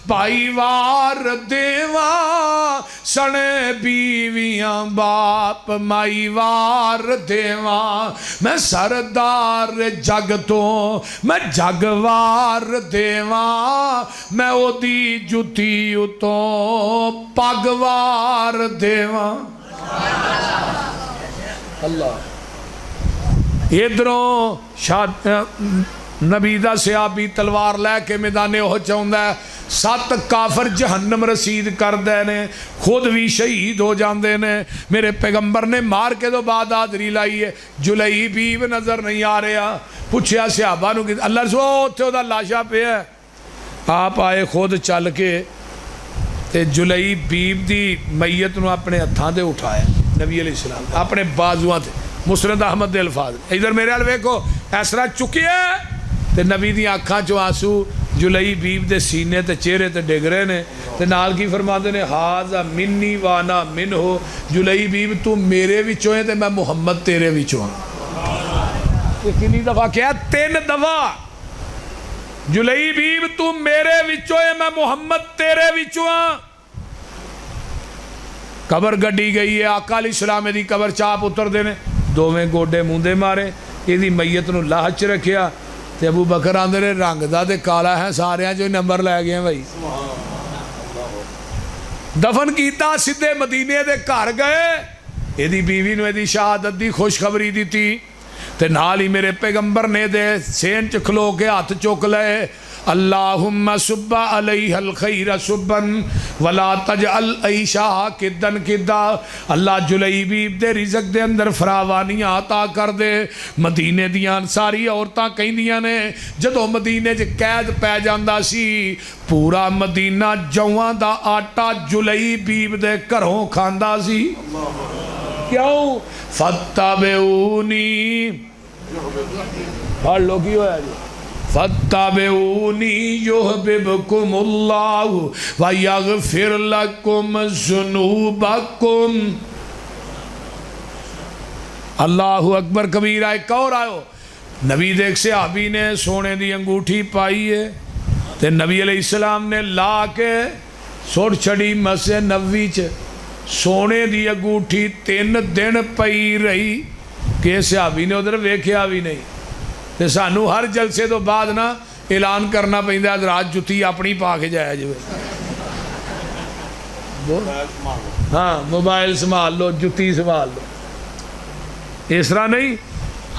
پائیوار دیواں، سنے بیویاں باپ مائیوار دیواں، میں سردار جگ تو میں جگوار دیواں، میں او دی جتی تو پگوار دیواں۔ اللہ ادھروں نبی دا صحابی تلوار لے کے میدان احد چاہندا ہے، 7 کافر جہنم رسید کر دے نے، خود بھی شہید ہو جاندے نے، میرے پیغمبر نے مار کے تو بعد آدری لائی ہے، جلئی بھی نظر نہیں آ رہا، پوچھیا صحابہ نو کہ اللہ رسول اتھے دا لاشا پہ ہے، آپ آئے خود چل کے تے جلئی بیب دی میت نو اپنے ہتھاں تے اٹھایا نبی علیہ السلام اپنے بازواں تے مسند احمد دے الفاظ ادھر میرے ال ویکھو اس طرح چکیا تے نبی دی آنکھاں چوں آنسو جلئی بیب دے سینے تے چہرے تے ڈگ رہے نے تے نال کی فرماندے نے ہاذا منی وانا منہو جلئی بیب تو میرے وچوں ہے تے میں محمد تیرے وچوں ہاں یہ کتنی دفعہ کیا 3 دفعہ جلئی بیب تو میرے وچوں ہے میں محمد تیرے وچوں ہاں قبر گڈی گئی ہے آقا علیہ السلام دی قبر چاپ اتر دینے دوویں گوڈے موندے مارے یہ میت نو لاہ چ رکھیا تے ابو بکر آندے نے رنگ دا تے کالا ہے سارے جو نمبر لے گئے ہیں بھائی دفن کیتا سدھے مدینے دے گھر گئے یہ بیوی نو یہ شہادت دی خوشخبری دیتی تے نال ہی میرے پیغمبر نے دے سین چ کھلو کے ہاتھ چوک لے اللہم صب علیہ الخیر صبن ولا تجعل عیشہ کدن کدا اللہ جلئی بیب دے رزق دے اندر فراوانیاں عطا کر دے مدینے دیاں ساری عورتاں کہندیاں نے جدو مدینے چ قید پہ جاندا سی پورا مدینہ جواں دا آٹا جلئی بیب دے گھروں کھاندا سی کیوں فتبعونی پڑھ لو کی ہویا جی فَاتَّبِعُونِي يُحْبِبْكُمُ اللَّهُ وَيَغْفِرْ لَكُمْ ذُنُوبَكُمْ اللہ اکبر کبیرہ ایک اور آئو نبی دیکھ صحابی نے سونے دی انگوٹھی پائی ہے تے نبی علیہ السلام نے لا کے سوڑ چھڑی مسجد نبوی چ سونے دی انگوٹھی 3 دن پئی رہی کہ صحابی نے ادھر ویکھیا بھی نہیں تے سانو ہر جلسے تو بعد نا اعلان کرنا پہندا حضرات جتی اپنی پا کے جایا جو ہاں موبائل سنبھال لو جتی سنبھال لو اس طرح نہیں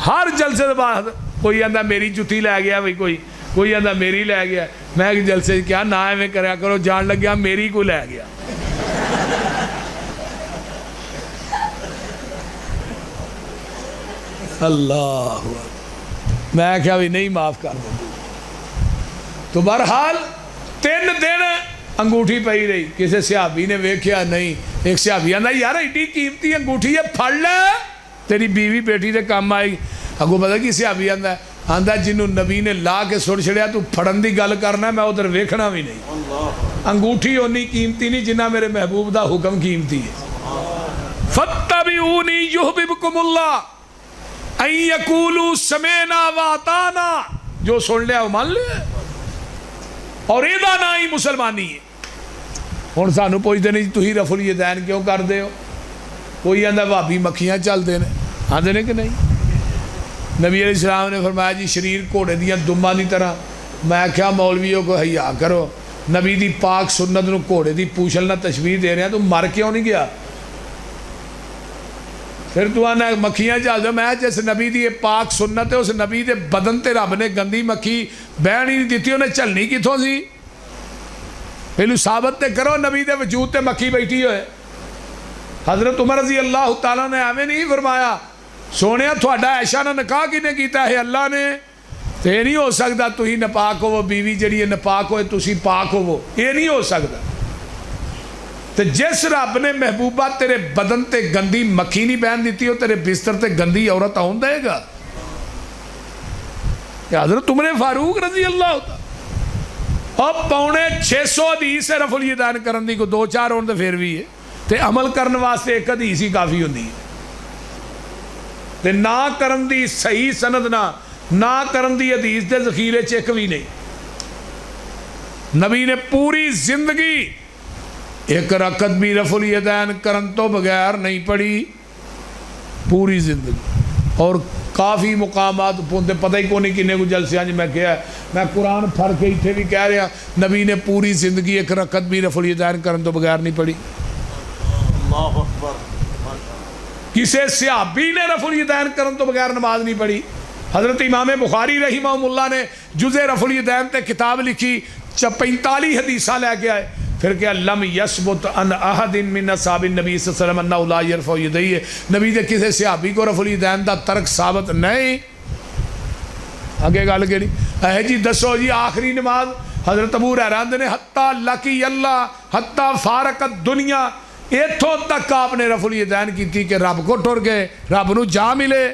ہر جلسے تو بعد کوئی آندا میری جتی لے گیا بھائی کوئی آندا میری لے گیا میں ایک جلسے کیا نہ ایویں کریا کرو جان لگیا میری کو لے گیا اللہ میں کیا بھی نہیں معاف کر دوں تو بہرحال 3 دن انگوٹھی پئی رہی کسی صحابی نے ویکھیا نہیں ایک صحابی آندا یار ایڈی قیمتی انگوٹھی ہے پھڑ لے تیری بیوی بیٹی دے کام آئی اگو پتہ کی صحابی آندا جنوں نبی نے لا کے سڑ چھڑیا تو پھڑن دی گل کرنا میں ادھر ویکھنا بھی نہیں انگوٹھی اونی قیمتی نہیں جنہ میرے محبوب دا حکم قیمتی ہے فَاتَّبِعُونِي يُحْبِبْكُمُ اللَّهُ این یقولوا سمعنا واطعنا جو سن لیا وہ مان لیا اور ایدہ نہ ہی مسلمانی ہے ہن سانو پوچھتے نہیں تو ہی رفع الیدین کیوں کر دے ہو کوئی آندا بھابی مکھیاں چل دے نے آندے نے کہ نہیں نبی علیہ السلام نے فرمایا جی شریر گھوڑے دیاں دماں دی طرح میں کیا مولویوں کو حیا کرو نبی دی پاک سنت نو گھوڑے دی پوچھل نہ تشبیہ دے رہے ہیں تو مر کیوں نہیں گیا پھر تو آنا مکھیاں چل دو میں جس نبی دی پاک سنت ہے اس نبی دے بدن تے رب نے گندی مکھی بہن ہی نہیں دیتی انہیں چلنی کتوں سی پہلو ثابت تے کرو نبی دے وجود تے مکھی بیٹھی ہوئے حضرت عمر رضی اللہ تعالیٰ نے ہمیں نہیں فرمایا سونے تھوڑا عائشہ نے نکاح کی نے کیتا ہے اللہ نے تو یہ نہیں ہو سکتا تو ہی نپاک ہو وہ بیوی جڑی ہے نپاک ہوئے تو ہی پاک ہو وہ یہ نہیں ہو سکتا تو جس رب نے محبوبہ تیرے بدن تے گندی مکھی نہیں بہن دیتی ہو تیرے بستر تے گندی عورت آن دے گا کہ حضرت عمر فاروق رضی اللہ ہوتا اب پونے 600 حدیث ہے رفع الیدین کرن دی کو 2-4 ہون تے پھر بھی ہے تے عمل کرن واسطے ایک حدیث ہی کافی ہوندی ہے تے نہ کرن دی صحیح سند نہ کرن دی حدیث دے ذخیرے چیک بھی نہیں نبی نے پوری زندگی ایک رکعت بھی رفع الیدین کرن تو بغیر نہیں پڑھی پوری زندگی اور کافی مقامات پونتے پتہ ہی کونی کنے کو جلسے آنجی میں کیا ہے میں قرآن پھر کے ہی بھی کہہ رہا نبی نے پوری زندگی ایک رکعت بھی رفع الیدین کرن تو بغیر نہیں پڑھی اللہ اکبر کسی صحابی نے رفع الیدین کرن تو بغیر نماز نہیں پڑھی حضرت امام بخاری رحمہ اللہ نے جزء رفع الیدین تے کتاب لکھی 45 حدیثہ لے کے آئے پھر کیا لم یثبت ان احد من اصحاب النبی صلی اللہ علیہ وسلم انه لا يرفع یدیہ نبی دے کسی صحابی کو رفع الیدین دا ترک ثابت نہیں آگے گل کیڑی اے جی دسو جی آخری نماز حضرت ابو ہریرہ نے حتیٰ لقی اللہ حتیٰ فارقت دنیا، ایتھوں تک آپ نے رفع الیدین کی تھی کہ رب کو ٹر گئے، رب نو جا ملے،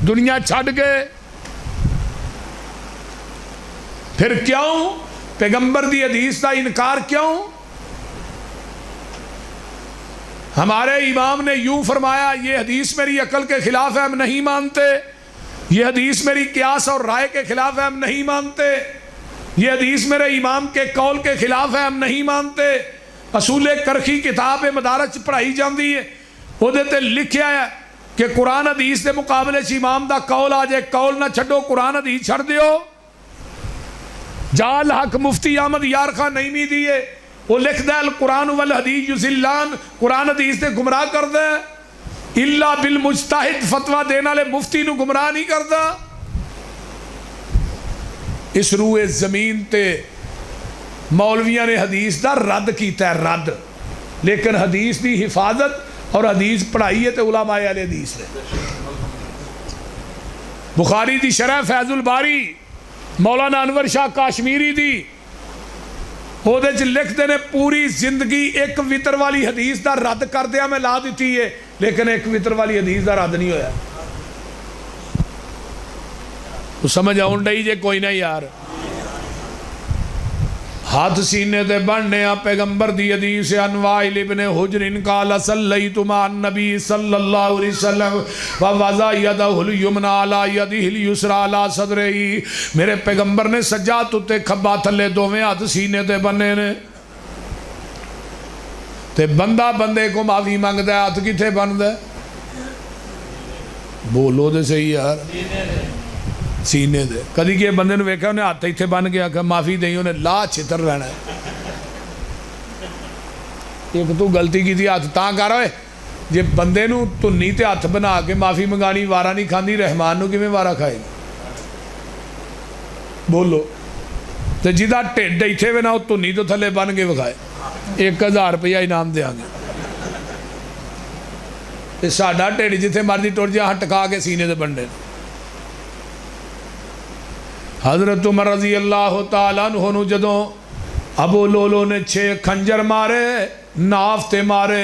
دنیا چھڑ گئے۔ پھر کیوں پیغمبر دی حدیث کا انکار کیوں؟ ہمارے امام نے یوں فرمایا، یہ حدیث میری عقل کے خلاف ہے، ہم نہیں مانتے، یہ حدیث میری قیاس اور رائے کے خلاف ہے، ہم نہیں مانتے، یہ حدیث میرے امام کے قول کے خلاف ہے، ہم نہیں مانتے۔ اصول کرخی کتاب مدارج پڑھائی جاندی ہے، وہ دیتے لکھیا ہے کہ قرآن حدیث دے مقابلے سے امام دا قول آ جائے، قول نہ چھڑو، قرآن حدیث چھڑ دیو۔ جال حق مفتی احمد یار خان نعیمی دیئے، وہ لکھ دے القرآن والحدیث یضلان، قرآن حدیث تے گمراہ کر دے، اللہ بالمجتہد فتوہ دینا لے مفتی نو گمراہ نہیں کردا۔ اس روئے زمین تے مولویاں نے حدیث دا رد کیتا ہے، رد، لیکن حدیث دی حفاظت اور حدیث پڑھائی ہے تے علماء اہل حدیث نے۔ بخاری دی شرح فیض الباری مولانا انور شاہ کاشمیری دی، وہ دے لکھ دے نے پوری زندگی ایک وطر والی حدیث دا رد کر دیا میں لا دیتی ہے، لیکن ایک وطر والی حدیث دا رد نہیں ہویا۔ تو سمجھ آؤں ڈائی جے کوئی نہ یار، ہاتھ سینے دے بڑھنے پیغمبر دی حدیث ان وائل ابن حجر قال صلیت مع النبی صلی اللہ علیہ وسلم ووضع یدہ الیمنی علی یدہ الیسری علی صدرہی، میرے پیغمبر نے سجاد تے کھبا تھلے دوویں ہاتھ سینے دے بننے نے، تے بندہ بندے کو معافی مانگدا ہے، ہاتھ کتھے بندا ہے؟ بولو دے صحیح یار، سینے دے۔ کدی کہ بندے نے ویکھا انہیں ہاتھ ایتھے بن گیا کہ معافی دیں، انہیں لا چھتر رہنا ہے۔ ایک تو غلطی کی تھی، ہاتھ تاں کر رہے جے بندے نو تنی تے ہاتھ بنا کے معافی منگانی وارہ نہیں کھاندی، رحمان نو کی میں وارہ کھائے گی؟ بولو تے جیدہ ٹیڈ ایتھے وے نہ ہو تنی تو تھلے بن کے وکھائے، 1000 روپیہ انعام دے آنگے۔ تے ساڑھا ٹیڈ جتھے مردی ٹوٹ جہاں ٹکا کے سینے دے بنڈے۔ حضرت عمر رضی اللہ تعالیٰ عنہ جدوں ابو لولو نے 6 کھنجر مارے، نافتے مارے،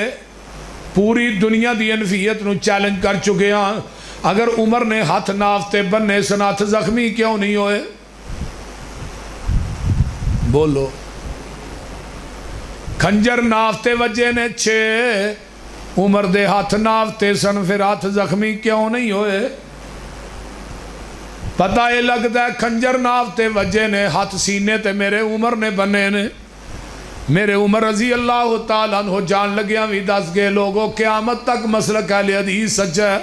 پوری دنیا دی انفیت نو چیلنج کر چکے ہیں، اگر عمر نے ہاتھ نافتے بننے سنات زخمی کیوں نہیں ہوئے؟ بولو، کھنجر نافتے وجہ نے 6، عمر دے ہاتھ نافتے سن، پھر ہاتھ زخمی کیوں نہیں ہوئے؟ پتہ یہ لگتا ہے کھنجر نافتے وجہ نے، ہاتھ سینے تے میرے عمر نے بنے نے، میرے عمر رضی اللہ تعالیٰ عنہ جان لگیاں بھی دس گئے لوگوں، قیامت تک مسلک اہل حدیث سچ ہے۔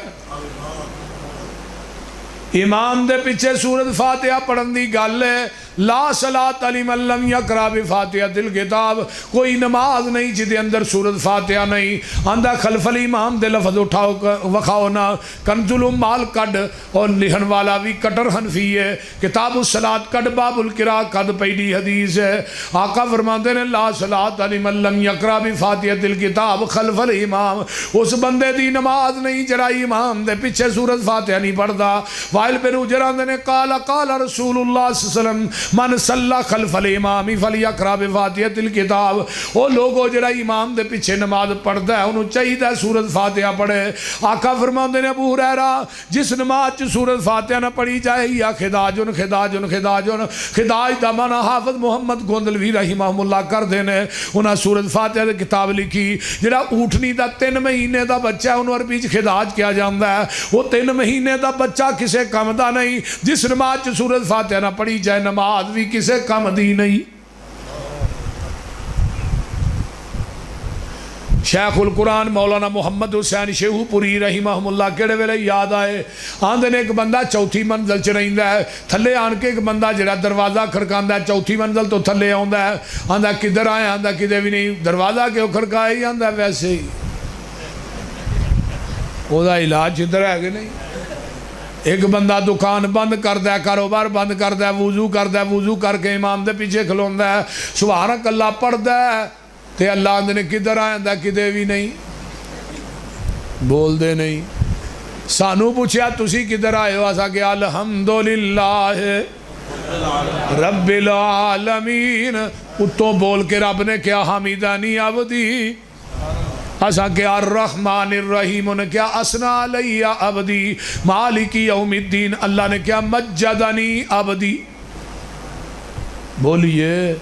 امام دے پیچھے سورۃ فاتحہ پڑھن دی گل ہے، لا صلاۃ لمن لم یقرأ بفاتحۃ الکتاب، کوئی نماز نہیں جدے اندر سورۃ فاتحہ نہیں آندہ، خلف الامام دے لفظ اٹھاؤ وکھاؤ نا، کنز الامال کڈ، اور لکھن والا بھی کٹر حنفی ہے، کتاب الصلاۃ کڈ باب القراء کڈ پہلی حدیث ہے۔ آقا فرماتے ہیں لا صلاۃ لمن لم یقرأ بفاتحۃ الکتاب خلف الامام، اس بندے دی نماز نہیں جرا امام دے پیچھے سورۃ فاتحہ نہیں پڑھدا۔ وائل بن حجر نے قال قال رسول اللہ صلی اللہ علیہ وسلم من صلی خلف الامام فلیقرأ بفاتحۃ الکتاب، وہ لوگوں جڑا امام دے پیچھے نماز پڑھدا ہے انہوں چاہیے سورۃ فاتحہ پڑھے۔ آقا فرماندے نے ابو ہریرہ جس نماز چ سورۃ فاتحہ نہ پڑھی جائے یا خداجن خداجن خداجن، خداج دا معنی حافظ محمد گوندلوی رحمہ اللہ کر دینے، انہاں سورۃ فاتحہ دی کتاب لکھی، جڑا اونٹنی دا 3 مہینے دا بچہ ہے انہوں عربی چ خداج کیا جاندا ہے، وہ 3 مہینے دا بچہ کسے کم دا نہیں، جس نماز چ سورۃ فاتحہ نہ پڑھی جائے نماز بھی کسے کم دی نہیں۔ شیخ القرآن مولانا محمد حسین شیہو پوری رحمہ اللہ کیڑے ویلے یاد آئے، آندے نے ایک بندہ چوتھی منزل چ رہندا ہے، تھلے آن کے ایک بندہ جڑا دروازہ کھڑکاندا ہے چوتھی منزل تو تھلے آندا ہے، آندا کدھر آئے، آندا کدے بھی نہیں، دروازہ کیوں کھڑکائے ہی، آندا ویسے ہی، او دا علاج ادھر ہے کہ نہیں۔ ایک بندہ دکان بند کردا ہے، کاروبار بند کردا ہے، وضو کردا ہے، وضو کر کے امام دے پیچھے کھلوندا ہے، سبحانک اللہ پڑھدا ہے، تے اللہ آندے نے کدھر آئندہ کدے بھی نہیں، بول دے نہیں۔ سانو پوچھیا تسی کدھر آئے ہو، اسا کہ الحمدللہ رب العالمین. اتوں بول کے رب نے کیا حمیدانی عبدی، اسا کیا الرحمن الرحیم نے کیا اسنا علی عبدی، مالک یوم الدین اللہ نے کیا مجدنی عبدی. بولیے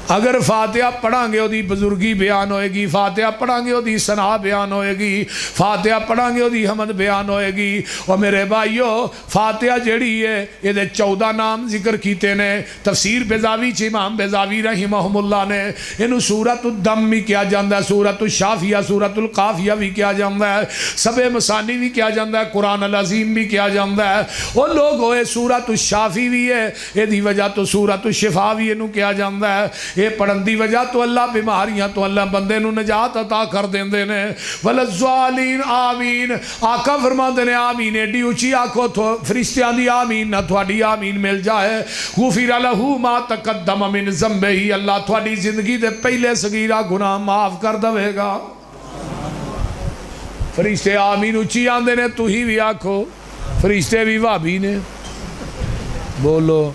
اگر فاتحہ پڑھاں گے وہ بزرگی بیان ہوئے گی، فاتحہ پڑھاں گے وہ ثنا بیان ہوئے گی، فاتحہ پڑھاں گے وہ حمد بیان ہوئے گی. اور میرے بھائیو فاتحہ جڑی ہے یہ 14 نام ذکر کیتے نے. تفسیر بیضاوی چ امام بیضاوی رحمہم اللہ نے انہوں سورۃ الدم بھی کیا جاندہ ہے، سورۃ الشافیہ، سورۃ القافیہ بھی کیا جاندہ ہے، سبع مثانی بھی کیا جاندہ ہے، قرآن العظیم بھی کیا جاندہ ہے. وہ لوگ ہوئے سورۃ الشافی بھی ہے، یہ دی وجہ تو سورۃ الشفا بھی انہوں کیا جاندہ ہے. یہ پڑھن دی وجہ تو اللہ بیماریاں تو اللہ بندے نو نجات عطا کر دیندے نے. وللضالین آمین. آقا فرماندے نے آمین ایڈی اونچی آکھو تو فرشتیاں دی آمین نہ تھوڑی آمین مل جائے. غفر لہ ما تقدم من ذنبہ، اللہ تھوڑی زندگی دے پہلے صغیرہ گناہ معاف کر دے گا. فرشتے آمین اونچی آندے نے تو ہی بھی آکھو، فرشتے بھی وابی نے. بولو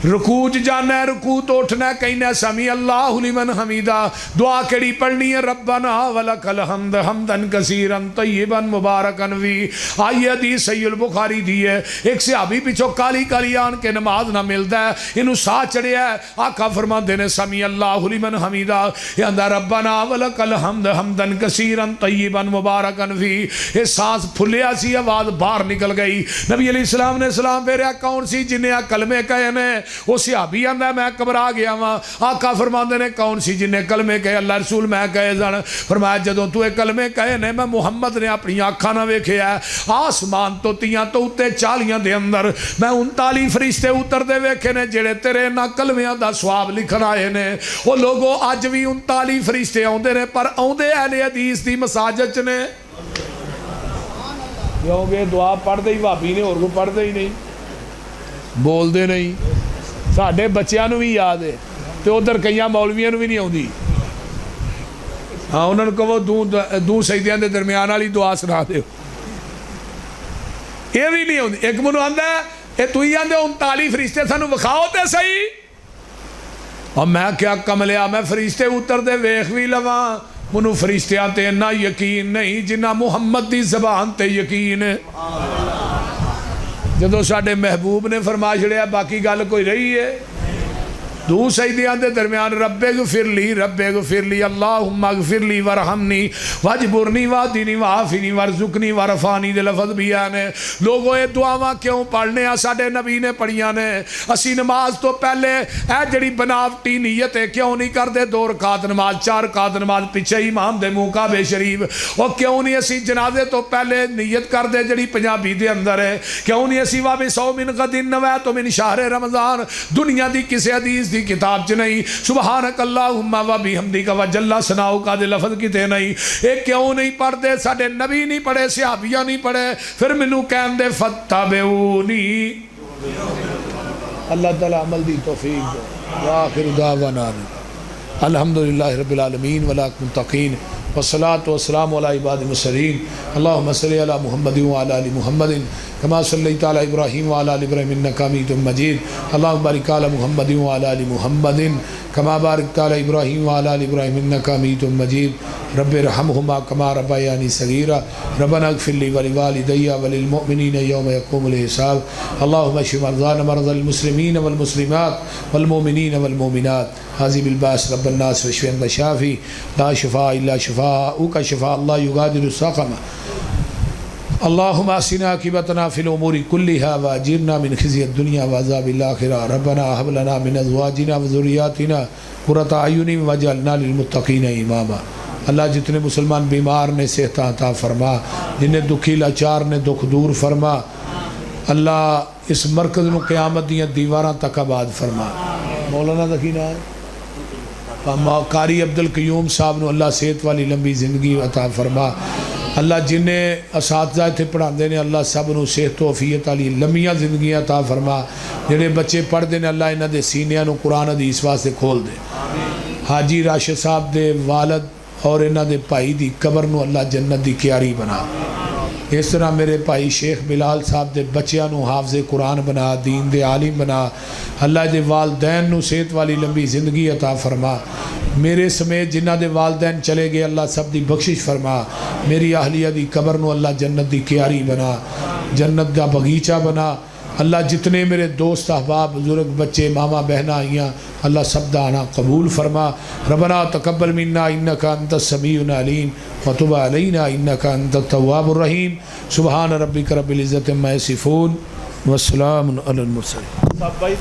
رکوع جانا ہے، رکوع تو اٹھنا ہے، کہنا ہے سمی اللہ لمن حمیدہ. دعا کیڑی پڑھنی ہے ربنا ولک الحمد حمدن کثیرا طیبا مبارکا فی. آئی حدیث صحیح البخاری دی ہے. ایک صحابی پیچھو کالی کالی آن کے نماز نہ ملتا ہے، انہوں سا چڑھیا ہے. آقا فرماندے نے سمی اللہ لمن حمیدہ، یہ اندھا ربنا ولک الحمد حمدن کثیرا طیبا مبارکا فی. یہ سانس پھلیا سی، آواز باہر نکل گئی. نبی علیہ السلام نے سلام پھیریا کون سی جنہیں کلمے کہے نے؟ وہ صحابی آندہ ہے میں گھبرا گیا ہاں. آقا فرماندے نے کون سی جنہیں کلمے کہے؟ اللہ رسول میں کہے زن. فرمایا جدوں تو ایک کلمے کہے نے میں محمد نے اپنی آنکھاں نہ ویکھے ہے. آسمان تو تیاں تو اتے چالیاں دے اندر میں 39 فرشتے اتر دے ویکھے نے جڑے تیرے نہ کلمیاں دا ثواب لکھن آئے نے. وہ لوگوں اج بھی 39 فرشتے آندے نے پر آندے اہل حدیث دی مساجد نے. کیونکہ دعا پڑھ دے ہی بھابی نے اور کو پڑھ دے ہی نہیں، بول دے نہیں. ساڑھے بچیاں نو بھی یاد ہے تو ادھر کئیاں مولویاں نو بھی نہیں ہوندی. ہاں انہوں نے کہو دو سجدیاں دے درمیان والی دعا سنا دے، یہ بھی نہیں ہوندی. ایک منو آندہ ہے یہ تو ہی آندے 39 فرشتے سانو وکھاؤ تے صحیح. اور میں کیا کملیا میں فرشتے اتر دے ویکھ بھی لواں، منو فرشتیاں تے نہ یقین نہیں جنہ محمد دی زبان تے یقین ہے. جدو ساڑھے محبوب نے فرما چھڑیا باقی گل کوئی رہی ہے. دو سجدیاں دے درمیان رب اغفر لی اللہم اغفر لی ورحمنی واجبرنی وادینی وعافینی ورزقنی ورفانی دے لفظ بھی آنے. لوگوں یہ دعاواں کیوں پڑھنے ہیں؟ ساڑھے نبی نے پڑھیاں نے. اسی نماز تو پہلے اے جڑی بناوٹی نیت ہے کیوں نہیں کر دے 2 رکعت نماز 4 رکعت نماز پیچھے امام دے منہ کعبے شریف؟ اور کیوں نہیں اسی جنازے تو پہلے نیت کر دے جڑی پنجابی دے اندر ہے؟ کیوں نہیں اسی وابِ صوم من غد نویت من شہر رمضان؟ دنیا دی کسی حدیث دی کتاب چ نہیں. سبحانک اللہم و بحمدک و جل ثناؤک دے لفظ کتے نہیں. ایک کیوں نہیں پڑھ دے؟ ساڑھے نبی نہیں پڑھے، صحابیہ نہیں پڑھے. پھر منو کہن دے فتبعونی. اللہ تعالیٰ عمل دی توفیق دے. وآخر دعوانا الحمدللہ رب العالمین والعاقبۃ للمتقین والصلاة والسلام علی عباد المرسلین. اللہم صلی علی محمد وعلی آل محمد کما صلیت علی ابراہیم وعلی آل ابراہیم انک حمید مجید. اللہم بارک علی محمد وعلی آل محمد کما بارکت علی ابراہیم وعلی آل ابراہیم انک حمید مجید. رب ارحمہما کما ربیانی صغیرا. ربنا اغفر لی ولوالدی وللمؤمنین یوم یقوم الحساب. اللہم اشف مرضانا مرضى المسلمین والمسلمات والمؤمنین والمؤمنات. حاضی بالباس رب الناس وشفی انت شافی لا شفاء الا شفاءک شفاء اللہ یغادر سقما. اللہم احسن عاقبتنا فی الامور کلہا واجرنا من خزی الدنیا وعذاب الاخرہ. ربنا هب لنا من ازواجنا وذریاتنا قرۃ اعین واجعلنا للمتقین اماما. اللہ جتنے مسلمان بیمار نے صحت عطا فرما، جنہیں دکھی لاچار نے دکھ دور فرما. اللہ اس مرکز میں قیامت دیاں دیواراں تک آباد فرما. مولانا دکھینا ہے قاری عبدالقیوم صاحب نے اللہ صحت والی لمبی زندگی عطا فرما. اللہ جنہیں اساتذہ تھے پڑھا دے نے اللہ سب نو صحت و عافیت والی لمبیاں زندگیاں عطا فرما. جنہیں بچے پڑھ دے نے اللہ انہاں دے سینیاں نو قرآن حدیث واسطے کھول دے. حاجی راشد صاحب دے والد اور انہاں دے بھائی دی قبر نو اللہ جنت دی کیاری بنا. اس طرح میرے بھائی شیخ بلال صاحب دے بچیاں نو حافظ قرآن بنا، دین دے عالم بنا، اللہ دے والدین نو صحت والی لمبی زندگی عطا فرما، میرے سمیت جنہ دے والدین چلے گئے اللہ سب دی بخشش فرما، میری اہلیہ دی قبر نو اللہ جنت دی کیاری بنا، جنت دا بغیچہ بنا، اللہ جتنے میرے دوست احباب بزرگ بچے ماما بہنہ آئیاں اللہ سب دانا قبول فرما، ربنا تقبل منا انکا انت السمیع العلیم وتب علینا انکا انت التواب الرحیم، سبحان ربک رب العزت عما یصفون والسلام علی المرسلین۔ صاحب بھائی